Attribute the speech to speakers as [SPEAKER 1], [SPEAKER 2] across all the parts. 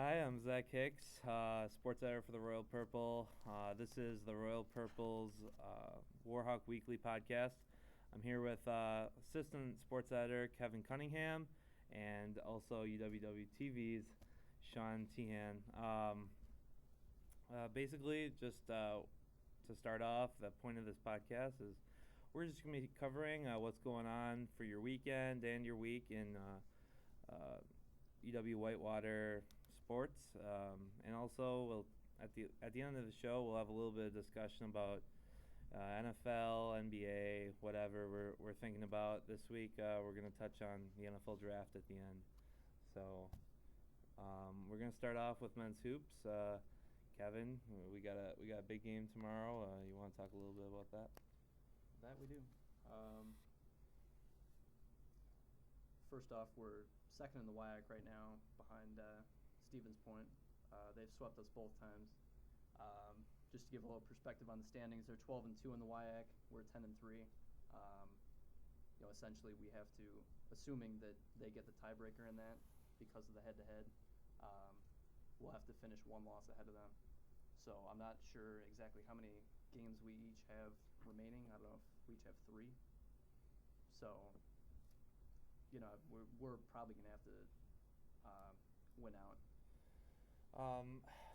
[SPEAKER 1] Hi, I'm Zach Hicks, sports editor for the Royal Purple. This is the Royal Purple's Warhawk Weekly podcast. I'm here with assistant sports editor Kevin Cunningham and also UWW-TV's Sean Tehan. Basically, just to start off, the point of this podcast is we're just going to be covering what's going on for your weekend and your week in UW Whitewater sports, and also we'll at the end of the show we'll have a little bit of discussion about NFL, NBA, whatever we're thinking about this week. We're going to touch on the NFL draft at the end. So we're going to start off with men's hoops. Kevin, we got a big game tomorrow. You want to talk a little bit about that?
[SPEAKER 2] That we do. First off, we're second in the WIAC right now behind Stevens Point. They've swept us both times. Just to give a little perspective on the standings, they're 12-2 in the WIAC. We're 10-3. Essentially we have to, assuming that they get the tiebreaker in that because of the head-to-head, we'll have to finish one loss ahead of them. So I'm not sure exactly how many games we each have remaining. I don't know if we each have 3. So, we're probably going to have to win out.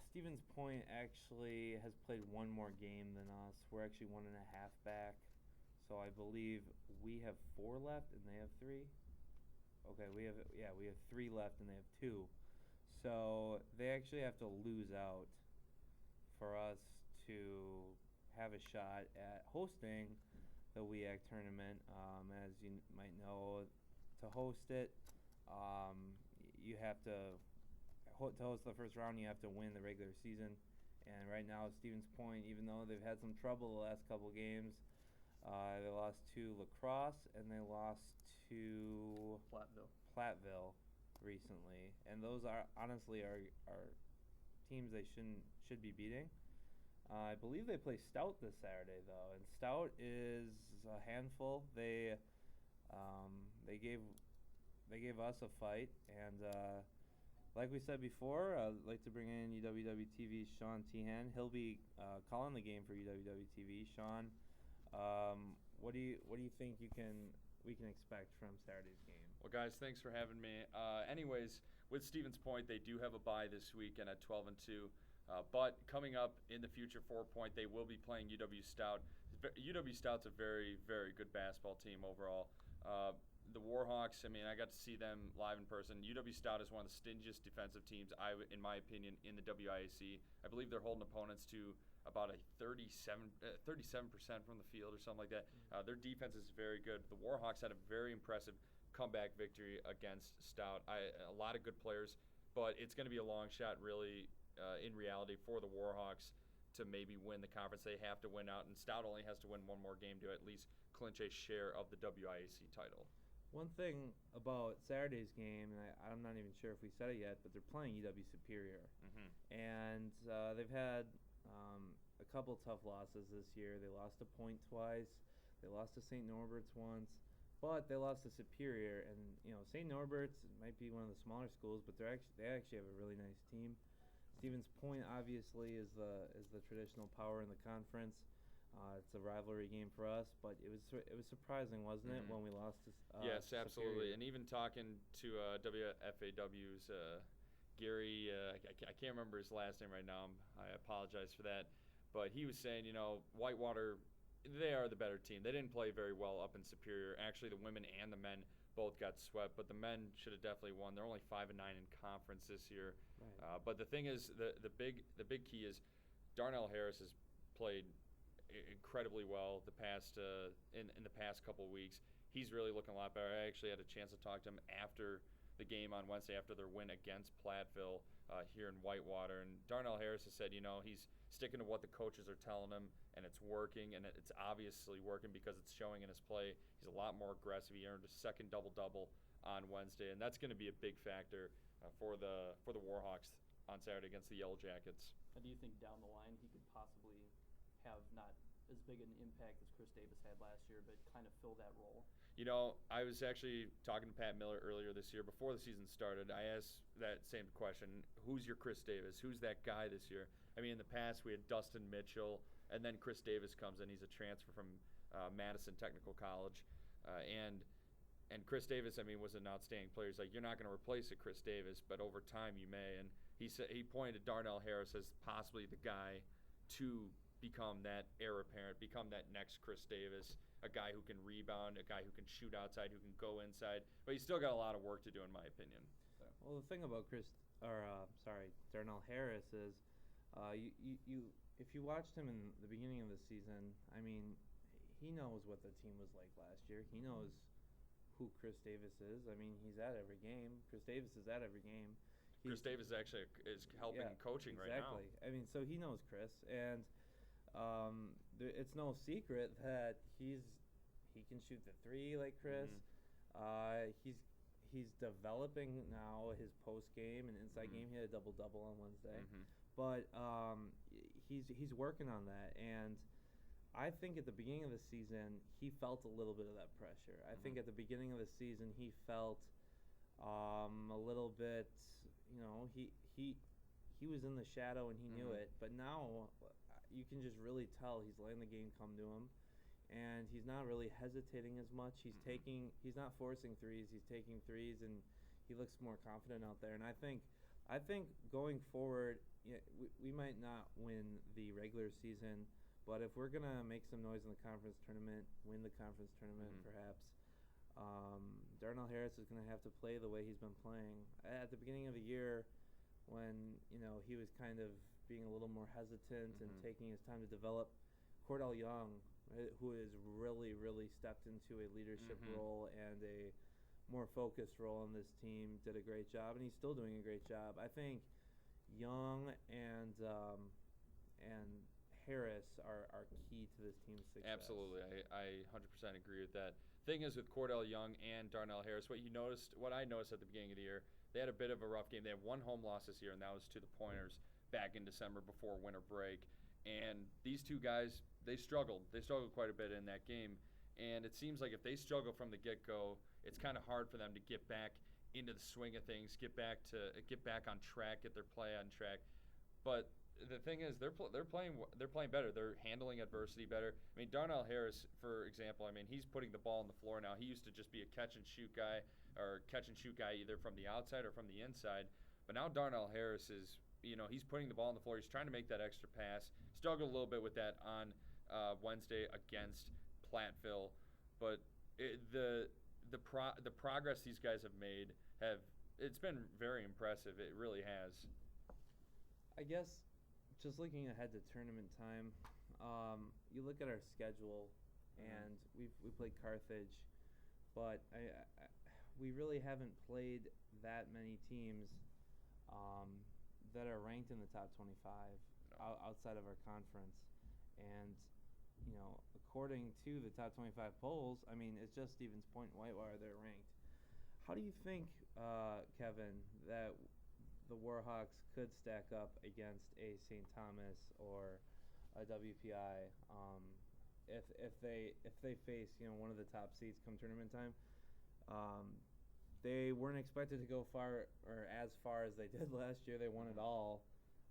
[SPEAKER 1] Stevens Point actually has played one more game than us. We're actually 1.5 back. So I believe we have 4 left and they have 3. Okay, we have 3 left and they have 2. So they actually have to lose out for us to have a shot at hosting the WIAC tournament. As you might know, to host it, you have to host the first round. You have to win the regular season, and right now Stevens Point, even though they've had some trouble the last couple games, they lost to La Crosse and they lost to Platteville recently, and those are honestly are teams they should be beating. I believe they play Stout this Saturday though, and Stout is a handful. They gave us a fight, and like we said before, I'd like to bring in UWW-TV's Sean Tehan. He'll be calling the game for UWW-TV. Sean, what do you think we can expect from Saturday's game?
[SPEAKER 3] Well, guys, thanks for having me. Anyways, with Stevens Point, they do have a bye this weekend at 12-2. But coming up in the future, 4 Point, they will be playing UW Stout. UW Stout's a very, very good basketball team overall. The Warhawks, I got to see them live in person. UW Stout is one of the stingiest defensive teams, in my opinion, in the WIAC. I believe they're holding opponents to about a 37% from the field or something like that. Their defense is very good. The Warhawks had a very impressive comeback victory against Stout. A lot of good players, but it's going to be a long shot, really, in reality, for the Warhawks to maybe win the conference. They have to win out, and Stout only has to win one more game to at least clinch a share of the WIAC title.
[SPEAKER 1] One thing about Saturday's game, and I'm not even sure if we said it yet, but they're playing UW Superior.
[SPEAKER 3] Mm-hmm.
[SPEAKER 1] And they've had a couple tough losses this year. They lost to Point twice. They lost to St. Norbert's once. But they lost to Superior. And, St. Norbert's might be one of the smaller schools, but they actually have a really nice team. Stevens Point, obviously, is the traditional power in the conference. It's a rivalry game for us, but it was surprising, wasn't it, when we lost to
[SPEAKER 3] yes, absolutely.
[SPEAKER 1] Superior.
[SPEAKER 3] And even talking to WFAW's Gary, I can't remember his last name right now. I apologize for that. But he was saying, Whitewater, they are the better team. They didn't play very well up in Superior. Actually, the women and the men both got swept, but the men should have definitely won. They're only 5-9 in conference this year.
[SPEAKER 1] Right.
[SPEAKER 3] But the thing is, the big key is Darnell Harris has played incredibly well in the past couple of weeks. He's really looking a lot better. I actually had a chance to talk to him after the game on Wednesday, after their win against Platteville here in Whitewater. And Darnell Harris has said, he's sticking to what the coaches are telling him, and it's working, and it's obviously working because it's showing in his play. He's a lot more aggressive. He earned a second double-double on Wednesday, and that's going to be a big factor for the Warhawks on Saturday against the Yellow Jackets.
[SPEAKER 2] And do you think down the line he could possibly have not as big an impact as Chris Davis had last year, but kind of fill that role?
[SPEAKER 3] You know, I was actually talking to Pat Miller earlier this year before the season started. I asked that same question, who's your Chris Davis? Who's that guy this year? I mean, in the past we had Dustin Mitchell, and then Chris Davis comes in. He's a transfer from Madison Technical College. And Chris Davis, I mean, was an outstanding player. He's like, you're not going to replace a Chris Davis, but over time you may. And he pointed to Darnell Harris as possibly the guy to become that heir apparent, become that next Chris Davis, a guy who can rebound, a guy who can shoot outside, who can go inside. But he's still got a lot of work to do, in my opinion. So.
[SPEAKER 1] Well, the thing about Darnell Harris is, if you watched him in the beginning of the season, I mean, he knows what the team was like last year. He knows who Chris Davis is. I mean, he's at every game. Chris Davis is at every game.
[SPEAKER 3] Chris Davis actually is helping coaching right now.
[SPEAKER 1] Exactly. I mean, so he knows Chris, and it's no secret that he can shoot the three like Chris. He's developing now his post game and inside game. He had a double on Wednesday, but he's working on that. And I think at the beginning of the season he felt a little bit of that pressure. I think at the beginning of the season he felt a little bit. You know, he was in the shadow and he knew it. But now you can just really tell he's letting the game come to him, and he's not really hesitating as much. He's not forcing threes. He's taking threes, and he looks more confident out there. And I think going forward, we might not win the regular season, but if we're gonna make some noise in the conference tournament, win the conference tournament, perhaps. Darnell Harris is going to have to play the way he's been playing. At the beginning of the year, when he was kind of being a little more hesitant and taking his time to develop, Cordell Young, who has really, really stepped into a leadership role and a more focused role in this team, did a great job, and he's still doing a great job. I think Young and Harris are key to this team's success.
[SPEAKER 3] Absolutely, I 100% agree with that. Thing is with Cordell Young and Darnell Harris, what I noticed at the beginning of the year, they had a bit of a rough game. They had one home loss this year, and that was to the Pointers back in December before winter break. And these two guys, they struggled. They struggled quite a bit in that game. And it seems like if they struggle from the get-go, it's kind of hard for them to get back into the swing of things, get back on track, get their play on track. But the thing is, they're playing better. They're handling adversity better. I mean, Darnell Harris, for example, I mean, he's putting the ball on the floor now. He used to just be a catch and shoot guy either from the outside or from the inside. But now Darnell Harris is, he's putting the ball on the floor. He's trying to make that extra pass. Struggled a little bit with that on Wednesday against Platteville, but the progress these guys have made it's been very impressive. It really has.
[SPEAKER 1] I guess just looking ahead to tournament time, you look at our schedule, and we played Carthage, but we really haven't played that many teams that are ranked in the top 25 outside of our conference. And according to the top 25 polls, I mean, it's just Stevens Point and Whitewater that are ranked. How do you think, Kevin, that the Warhawks could stack up against a St. Thomas or a WPI if they face one of the top seeds come tournament time? They weren't expected to go far or as far as they did last year. They won it all.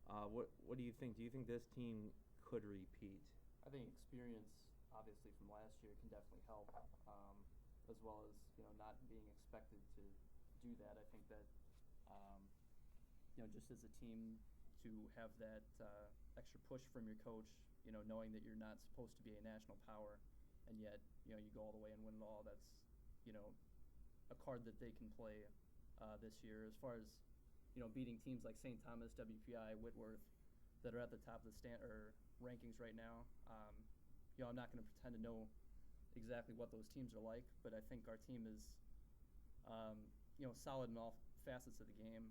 [SPEAKER 1] What do you think? Do you think this team could repeat?
[SPEAKER 2] I think experience, obviously, from last year can definitely help, as well as not being expected to do that. I think that just as a team to have that extra push from your coach, knowing that you're not supposed to be a national power, and yet you go all the way and win it all. That's a card that they can play this year. As far as beating teams like St. Thomas, WPI, Whitworth, that are at the top of the rankings right now. I'm not going to pretend to know exactly what those teams are like, but I think our team is solid in all facets of the game.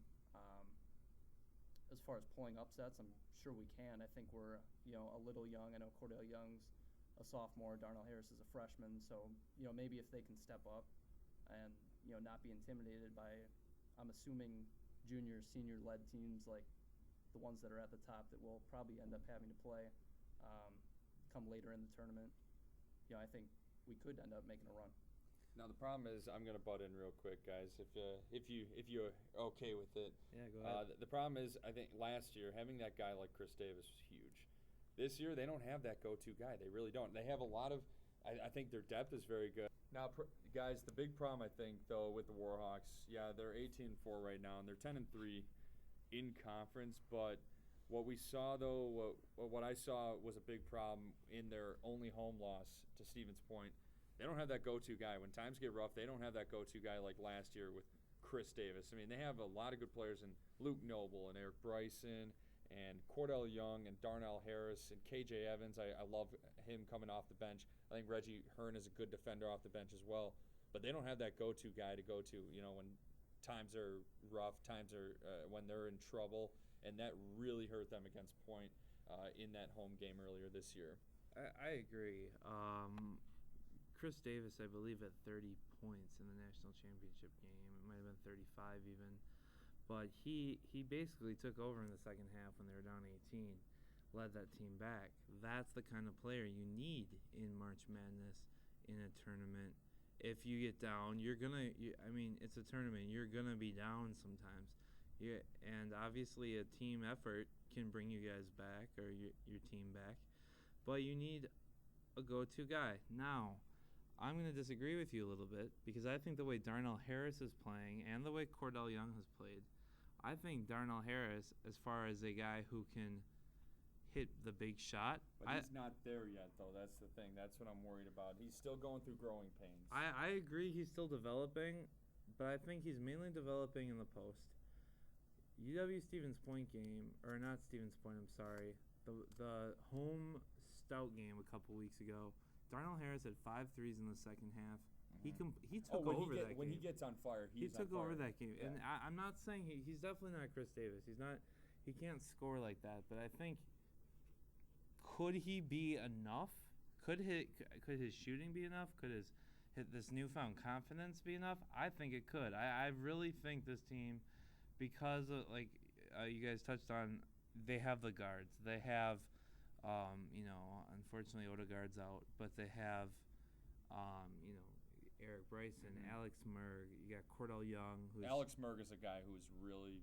[SPEAKER 2] As far as pulling upsets, I'm sure we can. I think we're a little young. I know Cordell Young's a sophomore, Darnell Harris is a freshman, so maybe if they can step up and not be intimidated by, I'm assuming, junior, senior-led teams like the ones that are at the top that we'll probably end up having to play come later in the tournament. I think we could end up making a run.
[SPEAKER 3] Now the problem is, I'm gonna butt in real quick, guys. If you're okay with it.
[SPEAKER 1] Yeah, go ahead.
[SPEAKER 3] The problem is, I think last year having that guy like Chris Davis was huge. This year they don't have that go-to guy. They really don't. They have a lot of. I think their depth is very good. Now, guys, the big problem I think though with the Warhawks, yeah, they're 18-4 right now, and they're 10-3 in conference. But what we saw though, what I saw was a big problem in their only home loss. To Stevens' point, they don't have that go-to guy. When times get rough, they don't have that go-to guy like last year with Chris Davis. I mean, they have a lot of good players in Luke Noble and Eric Bryson and Cordell Young and Darnell Harris and KJ Evans. I love him coming off the bench. I think Reggie Hearn is a good defender off the bench as well. But they don't have that go-to guy to go to, when times are rough, when they're in trouble. And that really hurt them against Point in that home game earlier this year.
[SPEAKER 1] I agree. Chris Davis, I believe, had 30 points in the national championship game. It might have been 35 even. But he basically took over in the second half when they were down 18, led that team back. That's the kind of player you need in March Madness in a tournament. If you get down, it's a tournament. You're going to be down sometimes. And obviously a team effort can bring you guys back or your team back. But you need a go-to guy. Now, I'm going to disagree with you a little bit because I think the way Darnell Harris is playing and the way Cordell Young has played, I think Darnell Harris, as far as a guy who can hit the big shot.
[SPEAKER 3] But he's not there yet, though. That's the thing. That's what I'm worried about. He's still going through growing pains.
[SPEAKER 1] I agree he's still developing, but I think he's mainly developing in the post. Stevens Point game, or not Stevens Point, I'm sorry, the home Stout game a couple weeks ago, Darnell Harris had 5 threes in the second half.
[SPEAKER 3] Mm-hmm.
[SPEAKER 1] He took over that game.
[SPEAKER 3] When he gets on fire,
[SPEAKER 1] he took over that game.
[SPEAKER 3] Yeah.
[SPEAKER 1] And I'm not saying he's definitely not Chris Davis. He can't score like that. But I think, could he be enough? Could his shooting be enough? Could this newfound confidence be enough? I think it could. I really think this team, because of, you guys touched on, they have the guards. They have. Unfortunately, Odegaard's out, but they have, Eric Bryson, Alex Merg. You got Cordell Young.
[SPEAKER 3] Alex Merg is a guy who's really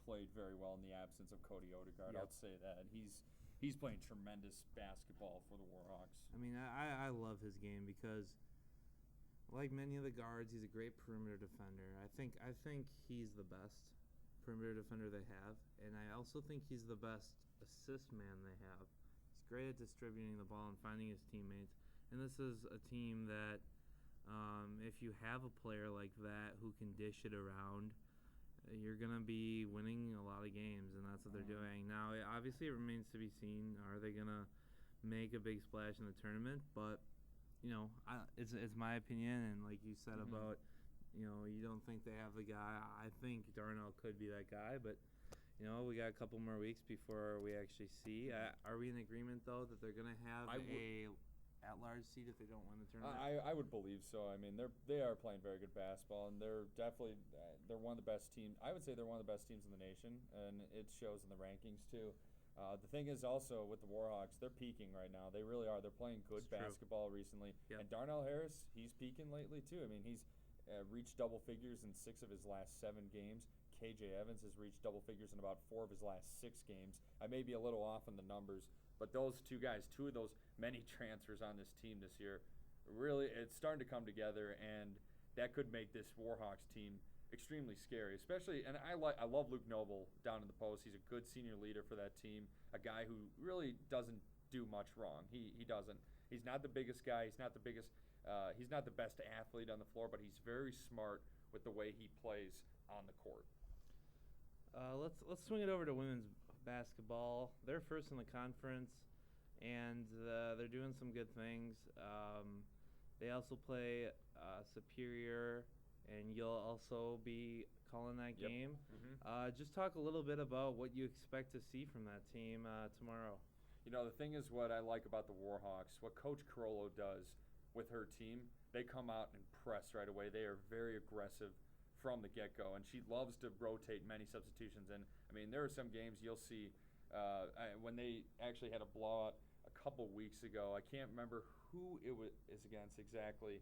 [SPEAKER 3] played very well in the absence of Cody Odegaard.
[SPEAKER 1] Yep.
[SPEAKER 3] I'll say that. He's playing tremendous basketball for the Warhawks.
[SPEAKER 1] I mean, I love his game because, like many of the guards, he's a great perimeter defender. I think he's the best perimeter defender they have, and I also think he's the best assist man they have. He's great at distributing the ball and finding his teammates. And this is a team that, if you have a player like that who can dish it around, you're going to be winning a lot of games, and that's what they're doing. Now, obviously, it remains to be seen. Are they going to make a big splash in the tournament? But, it's my opinion, and like you said about, you don't think they have the guy. I think Darnell could be that guy, but we got a couple more weeks before we actually see. Are we in agreement, though, that they're going to have a at-large seed if they don't win the tournament?
[SPEAKER 3] I would believe so. I mean, they are playing very good basketball, and they're definitely they're one of the best teams. I would say they're one of the best teams in the nation, and it shows in the rankings too. The thing is also with the Warhawks, they're peaking right now. They really are. They're playing good basketball recently.
[SPEAKER 1] Yep.
[SPEAKER 3] And Darnell Harris, he's peaking lately too. I mean, he's reached double figures in 6 of his last 7 games. KJ Evans has reached double figures in about 4 of his last 6 games. I may be a little off on the numbers, but those 2 guys, 2 of those many transfers on this team this year, really, it's starting to come together, and that could make this Warhawks team extremely scary. Especially, and I love Luke Noble down in the post. He's a good senior leader for that team, a guy who really doesn't do much wrong. He doesn't. He's not the biggest guy. He's not the biggest. He's not the best athlete on the floor, but he's very smart with the way he plays on the court.
[SPEAKER 1] Let's swing it over to women's basketball. They're first in the conference, and they're doing some good things. They also play Superior, and you'll also be calling that game. Just talk a little bit about what you expect to see from that team tomorrow.
[SPEAKER 3] The thing is, what I like about the Warhawks, what Coach Carollo does with her team, they come out and press right away. They are very aggressive from the get-go, and she loves to rotate many substitutions. And I mean, there are some games you'll see when they actually had a blowout a couple weeks ago. I can't remember who it is against exactly,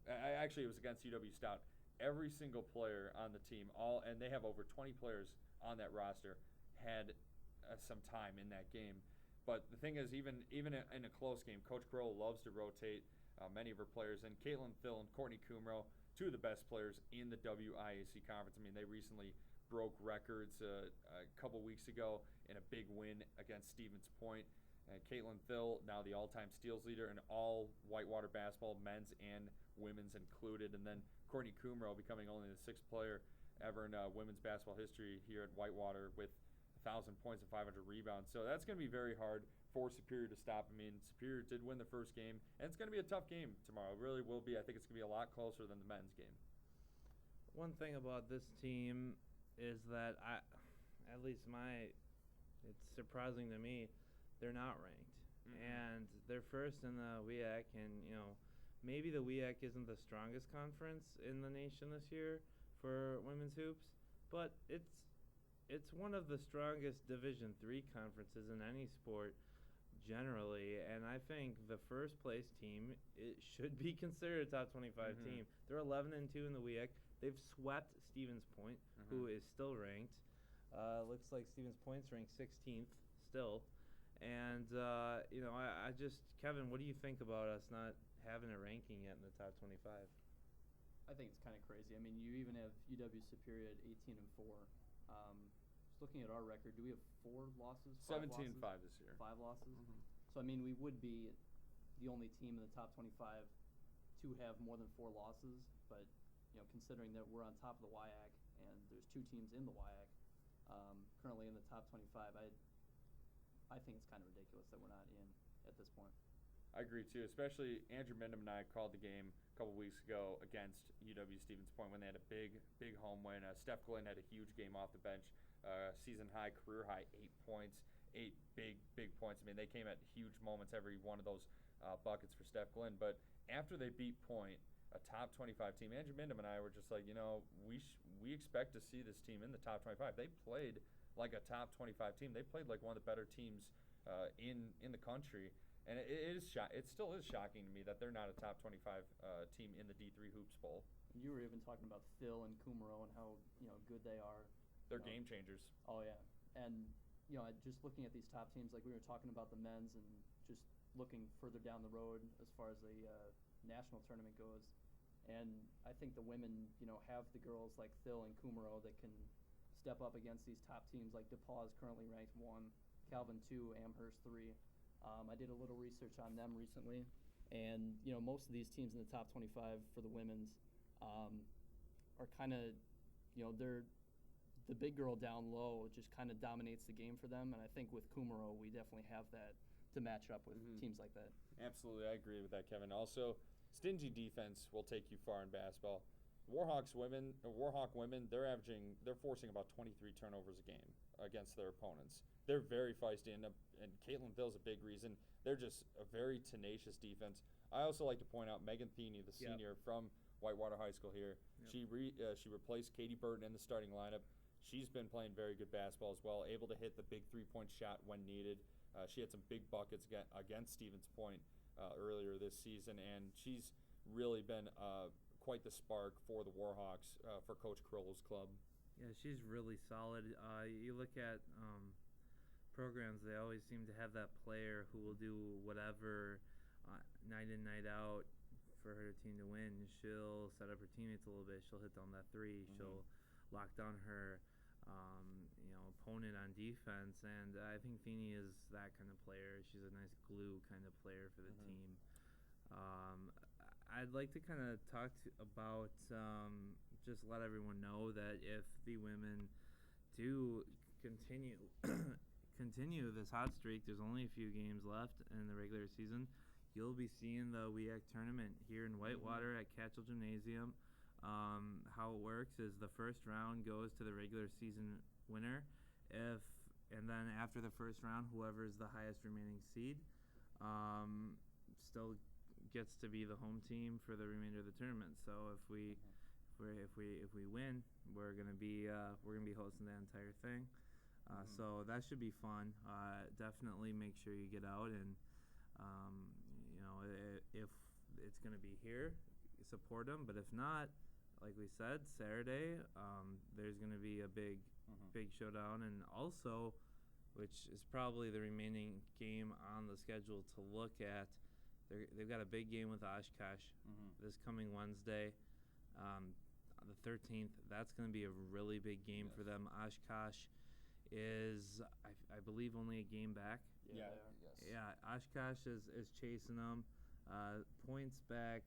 [SPEAKER 3] Actually, it was against UW Stout. Every single player on the team, and they have over 20 players on that roster, had some time in that game. But the thing is, even in a close game, Coach Kroll loves to rotate many of her players. And Caitlin Phil and Courtney Kumro, two of the best players in the WIAC conference. I mean, they recently broke records a couple weeks ago in a big win against Stevens Point. Caitlin Phil, now the all-time steals leader in all Whitewater basketball, men's and women's included. And then Courtney Kumro becoming only the 6th player ever in women's basketball history here at Whitewater with 1,000 points and 500 rebounds. So that's going to be very hard for Superior to stop. I mean, Superior did win the first game, and it's going to be a tough game tomorrow. It really will be. I think it's going to be a lot closer than the men's game.
[SPEAKER 1] One thing about this team is that it's surprising to me, they're not ranked. And they're first in the WIAC, and maybe the WIAC isn't the strongest conference in the nation this year for women's hoops, but it's one of the strongest Division III conferences in any sport generally, and I think the first place team, it should be considered a top 25 team. They're 11-2 in the WIAC. They've swept Stevens Point, who is still ranked. Looks like Stevens Point's ranked 16th still. And, I just, Kevin, what do you think about us not having a ranking yet in the top 25?
[SPEAKER 2] I think it's kind of crazy. I mean, you even have UW Superior at 18-4. Just looking at our record, do we have 4 losses?
[SPEAKER 3] 17-5 this year.
[SPEAKER 2] 5 losses? So, I mean, we would be the only team in the top 25 to have more than 4 losses. But, considering that we're on top of the WIAC and there's 2 teams in the WIAC currently in the top 25, I think it's kind of ridiculous that we're not in at this point.
[SPEAKER 3] I agree too, especially Andrew Mindham and I called the game a couple weeks ago against UW Stevens Point when they had a big home win. Steph Glynn had a huge game off the bench, season high, career high, 8 points, 8 big points. I mean, they came at huge moments, every one of those buckets for Steph Glynn. But after they beat Point, a top 25 team, Andrew Mindham and I were just like, we expect to see this team in the top 25. They played like a top 25 team. They played like one of the better teams in the country. And it still is shocking to me that they're not a top 25 team in the D3 Hoops Bowl.
[SPEAKER 2] You were even talking about Phil and Kumro and how good they are.
[SPEAKER 3] They're game changers.
[SPEAKER 2] Oh yeah, and just looking at these top teams, like we were talking about the men's, and just looking further down the road as far as the national tournament goes. And I think the women, have the girls like Phil and Kumro that can step up against these top teams. Like DePaul is currently ranked 1, Calvin 2, Amherst 3. I did a little research on them recently, and most of these teams in the top 25 for the women's are kind of, they're the big girl down low just kind of dominates the game for them, and I think with Kumaro we definitely have that to match up with teams like that.
[SPEAKER 3] Absolutely, I agree with that, Kevin. Also, stingy defense will take you far in basketball. Warhawk women, they're forcing about 23 turnovers a game against their opponents. They're very feisty, and Caitlin Phil's a big reason. They're just a very tenacious defense. I also like to point out Megan Theeney, the senior from Whitewater High School here. Yep. She replaced Katie Burton in the starting lineup. She's been playing very good basketball as well, able to hit the big three-point shot when needed. She had some big buckets against Stevens Point earlier this season, and she's really been quite the spark for the Warhawks for Coach Kroll's club.
[SPEAKER 1] Yeah, she's really solid. You look at programs, they always seem to have that player who will do whatever night in, night out for her team to win. She'll set up her teammates a little bit. She'll hit down that three. She'll lock down her opponent on defense, and I think Feeney is that kind of player. She's a nice glue kind of player for the team. I'd like to kind of talk about just let everyone know that if the women do continue this hot streak, there's only a few games left in the regular season. You'll be seeing the WIAC tournament here in Whitewater at Catchell Gymnasium. How it works is the first round goes to the regular season winner, and then after the first round, whoever is the highest remaining seed still gets to be the home team for the remainder of the tournament. So if we win, we're gonna be hosting the entire thing. So that should be fun. Definitely make sure you get out, and if it's gonna be here, support them. But if not, like we said, Saturday, there's going to be a big showdown, and also, which is probably the remaining game on the schedule to look at, they've got a big game with Oshkosh this coming Wednesday, the 13th. That's going to be a really big game for them. Oshkosh is, I believe, only a game back.
[SPEAKER 3] Yeah.
[SPEAKER 1] Yeah, Oshkosh is chasing them. Points back.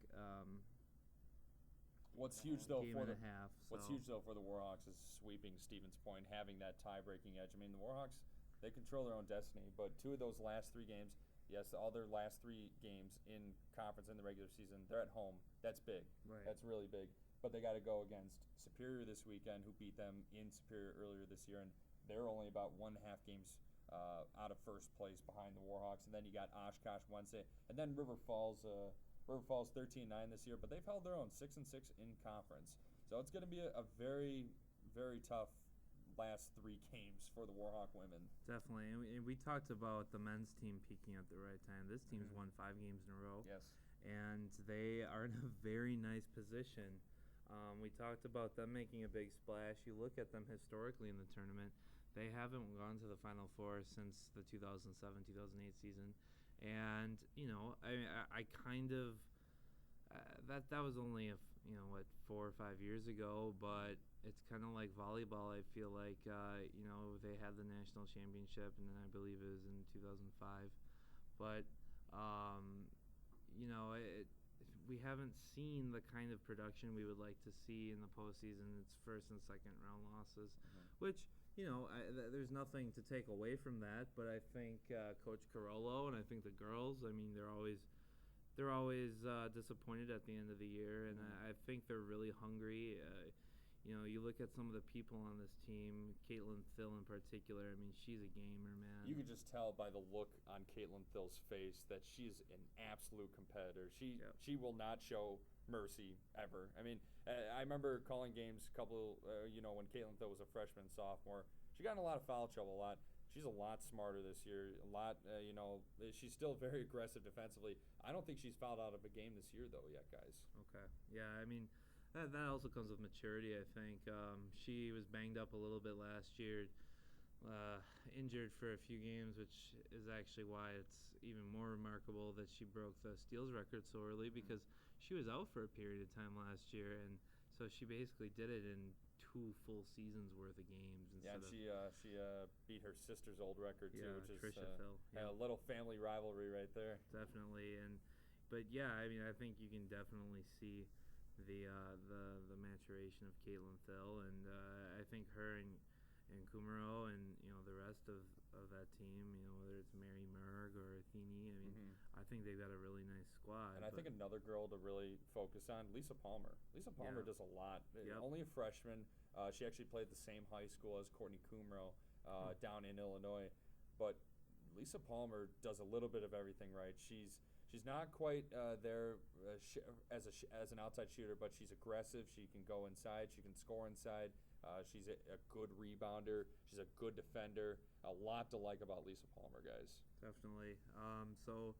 [SPEAKER 3] What's huge though
[SPEAKER 1] game
[SPEAKER 3] for
[SPEAKER 1] and
[SPEAKER 3] the
[SPEAKER 1] a half,
[SPEAKER 3] What's
[SPEAKER 1] so.
[SPEAKER 3] huge though for the Warhawks is sweeping Stevens Point, having that tie-breaking edge. I mean, the Warhawks, they control their own destiny, but 2 of those last 3 games, yes, all their last 3 games in conference in the regular season, they're at home. That's big.
[SPEAKER 1] Right.
[SPEAKER 3] That's really big. But they got to go against Superior this weekend, who beat them in Superior earlier this year, and they're only about 1.5 games out of first place behind the Warhawks. And then you got Oshkosh Wednesday, and then River Falls 13-9 this year, but they've held their own 6-6 in conference. So it's going to be a very, very tough last 3 games for the Warhawk women.
[SPEAKER 1] Definitely, and we talked about the men's team peaking at the right time. This team's won 5 games in a row.
[SPEAKER 3] Yes.
[SPEAKER 1] And they are in a very nice position. We talked about them making a big splash. You look at them historically in the tournament, they haven't gone to the Final Four since the 2007-2008 season. And, I kind of that was only 4 or 5 years ago, but it's kind of like volleyball. I feel like they had the national championship, and then I believe it was in 2005. But we haven't seen the kind of production we would like to see in the postseason. It's first and second round losses, which there's nothing to take away from that. But I think Coach Carollo and I think the girls, I mean, they're always disappointed at the end of the year, and I think they're really hungry. You look at some of the people on this team, Caitlin Thill in particular. I mean, she's a gamer, man.
[SPEAKER 3] You can just tell by the look on Caitlin Thill's face that she's an absolute competitor. She will not show mercy ever. I mean, I remember calling games when Caitlin Thill was a freshman, sophomore. She got in a lot of foul trouble a lot. She's a lot smarter this year. She's still very aggressive defensively. I don't think she's fouled out of a game this year, though, yet, guys.
[SPEAKER 1] Okay. Yeah, I mean, that also comes with maturity, I think. She was banged up a little bit last year, injured for a few games, which is actually why it's even more remarkable that she broke the steals record so early, because she was out for a period of time last year, and so she basically did it in 2 full seasons worth of games.
[SPEAKER 3] Yeah, and she beat her sister's old record too, which is
[SPEAKER 1] Tricia Phil.
[SPEAKER 3] a little family rivalry right there.
[SPEAKER 1] Definitely, but yeah, I mean, I think you can definitely see the maturation of Caitlin Thill, and I think her and Kumaro and the rest of that team, whether it's Mary Merg or Athene, I mean, I think they've got a really nice squad.
[SPEAKER 3] And I think another girl to really focus on, Lisa Palmer. Lisa Palmer does a lot. Only a freshman. She actually played the same high school as Courtney Kumaro down in Illinois, but Lisa Palmer does a little bit of everything right. She's not quite there as an outside shooter, but she's aggressive. She can go inside. She can score inside. She's a good rebounder. She's a good defender. A lot to like about Lisa Palmer, guys.
[SPEAKER 1] Definitely. So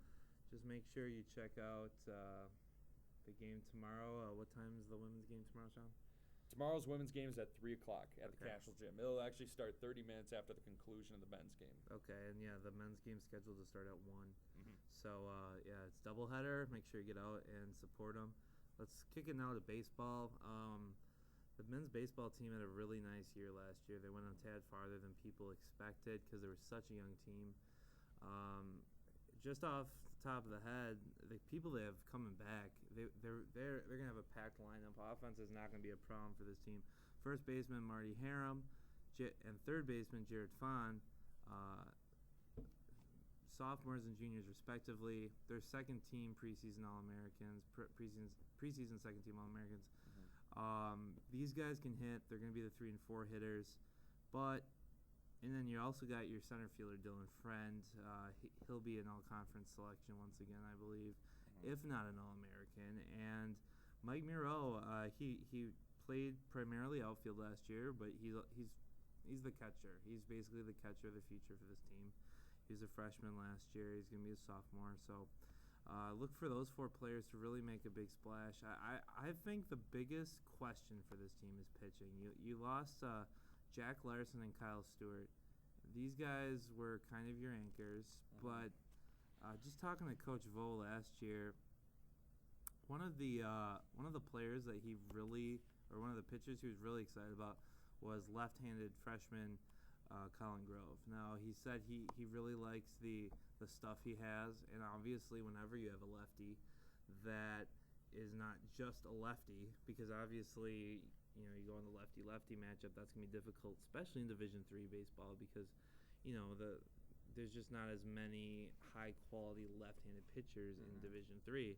[SPEAKER 1] just make sure you check out the game tomorrow. What time is the women's game tomorrow, Sean?
[SPEAKER 3] Tomorrow's women's game is at 3 o'clock at the Cashel Gym. It'll actually start 30 minutes after the conclusion of the men's game.
[SPEAKER 1] Okay, and the men's game's scheduled to start at 1. So, it's doubleheader. Make sure you get out and support them. Let's kick it now to baseball. The men's baseball team had a really nice year last year. They went a tad farther than people expected because they were such a young team. Just off the top of the head, the people they have coming back, they're gonna have a packed lineup. Offense is not gonna be a problem for this team. First baseman Marty Harum, and third baseman Jared Fahn, sophomores and juniors respectively. They're second team preseason All-Americans, preseason second team All-Americans. These guys can hit. They're gonna be the 3 and 4 hitters, and then you also got your center fielder, Dylan Friend. He'll be an all-conference selection once again, I believe, if not an All-American. And Mike Miro, he played primarily outfield last year, but he's the catcher. He's basically the catcher of the future for this team. He was a freshman last year. He's going to be a sophomore. So Look for those 4 players to really make a big splash. I think the biggest question for this team is pitching. You lost Jack Larson and Kyle Stewart. These guys were kind of your anchors, but just talking to Coach Vo last year, one of the players that he really, or one of the pitchers he was really excited about was left-handed freshman Colin Grove. Now, he said he really likes the stuff he has, and obviously whenever you have a lefty that is not just a lefty, because obviously you go in the lefty-lefty matchup, that's going to be difficult, especially in Division III baseball, because there's just not as many high-quality left-handed pitchers in Division III.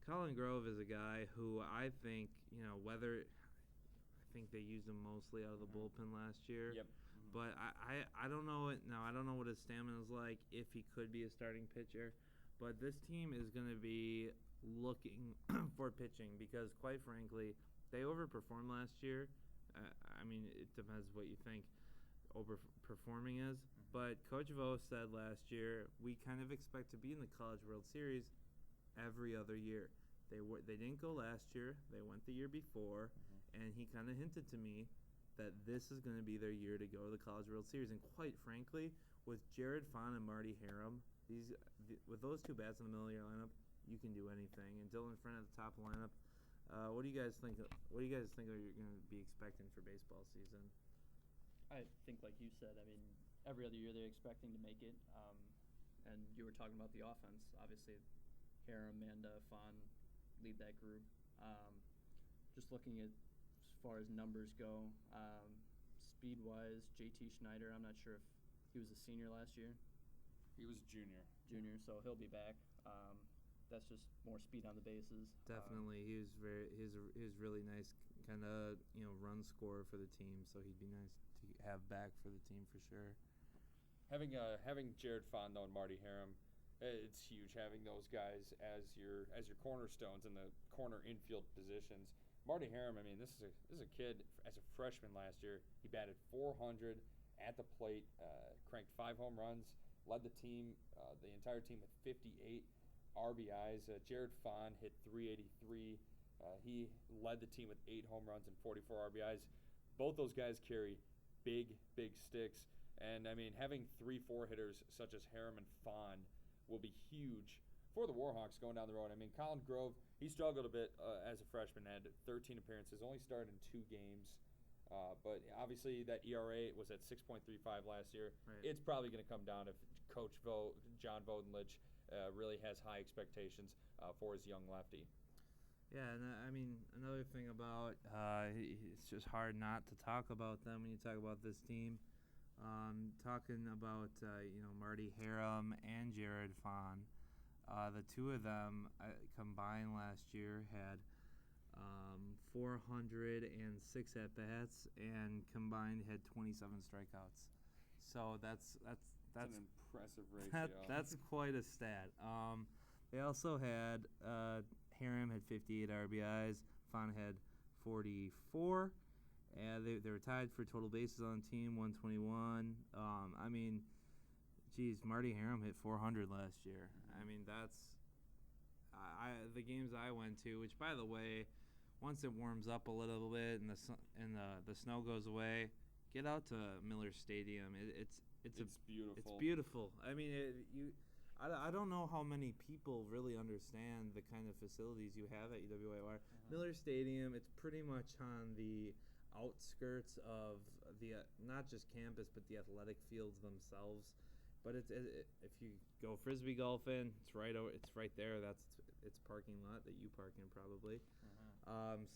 [SPEAKER 1] Colin Grove is a guy who I think, I think they used him mostly out of the bullpen last year.
[SPEAKER 3] Yep.
[SPEAKER 1] But I don't know it now. I don't know what his stamina is like, if he could be a starting pitcher. But this team is going to be looking for pitching because, quite frankly, they overperformed last year. I mean, it depends what you think overperforming is. But Coach Vo said last year, we kind of expect to be in the College World Series every other year. They didn't go last year. They went the year before. And he kind of hinted to me that this is going to be their year to go to the College World Series. And quite frankly, with Jared Fahn and Marty Harum, with those 2 bats in the middle of your lineup, you can do anything. And Dylan Friend at the top of the lineup, what do you guys think? What do you guys think are you going to be expecting for baseball season?
[SPEAKER 2] I think, like you said, I mean, every other year they're expecting to make it. And you were talking about the offense. Obviously, Harum, Manda, Fahn lead that group. Just looking at as far as numbers go, speed-wise, JT Schneider, I'm not sure if he was a senior last year.
[SPEAKER 3] He was junior,
[SPEAKER 2] so he'll be back. That's just more speed on the bases.
[SPEAKER 1] Definitely, he was really nice, kind of run scorer for the team. So he'd be nice to have back for the team for sure.
[SPEAKER 3] Having Jared Fahn though and Marty Harum, it's huge having those guys as your cornerstones in the corner infield positions. Marty Harum, I mean, this is a kid as a freshman last year. He batted .400 at the plate, cranked 5 home runs, led the team, the entire team with 58 RBIs. Jared Fahn hit .383. He led the team with 8 home runs and 44 RBIs. Both those guys carry big sticks, and I mean, having 3-4 hitters such as Harum and Fahn will be huge for the Warhawks going down the road. I mean, Colin Grove, he struggled a bit as a freshman, had 13 appearances, only started in 2 games. But obviously that ERA was at 6.35 last year.
[SPEAKER 1] Right.
[SPEAKER 3] It's probably going to come down if Coach John Vodenlich really has high expectations for his young lefty.
[SPEAKER 1] Yeah, and I mean, another thing about it's just hard not to talk about them when you talk about this team. Talking about Marty Harum and Jared Fahn. The 2 of them combined last year had 406 at-bats and combined had 27 strikeouts. So that's
[SPEAKER 3] an impressive ratio.
[SPEAKER 1] That's quite a stat. They also had Harum had 58 RBIs, Fahn had 44, and they were tied for total bases on the team, 121. I mean, geez, Marty Harum hit 400 last year. I mean, that's the games I went to, which, by the way, once it warms up a little bit and the snow goes away, get out to Miller Stadium. It's
[SPEAKER 3] beautiful.
[SPEAKER 1] It's beautiful. I mean, I don't know how many people really understand the kind of facilities you have at UWW. Miller Stadium, it's pretty much on the outskirts of the not just campus but the athletic fields themselves. But if you go frisbee golfing, it's right there. It's parking lot that you park in probably.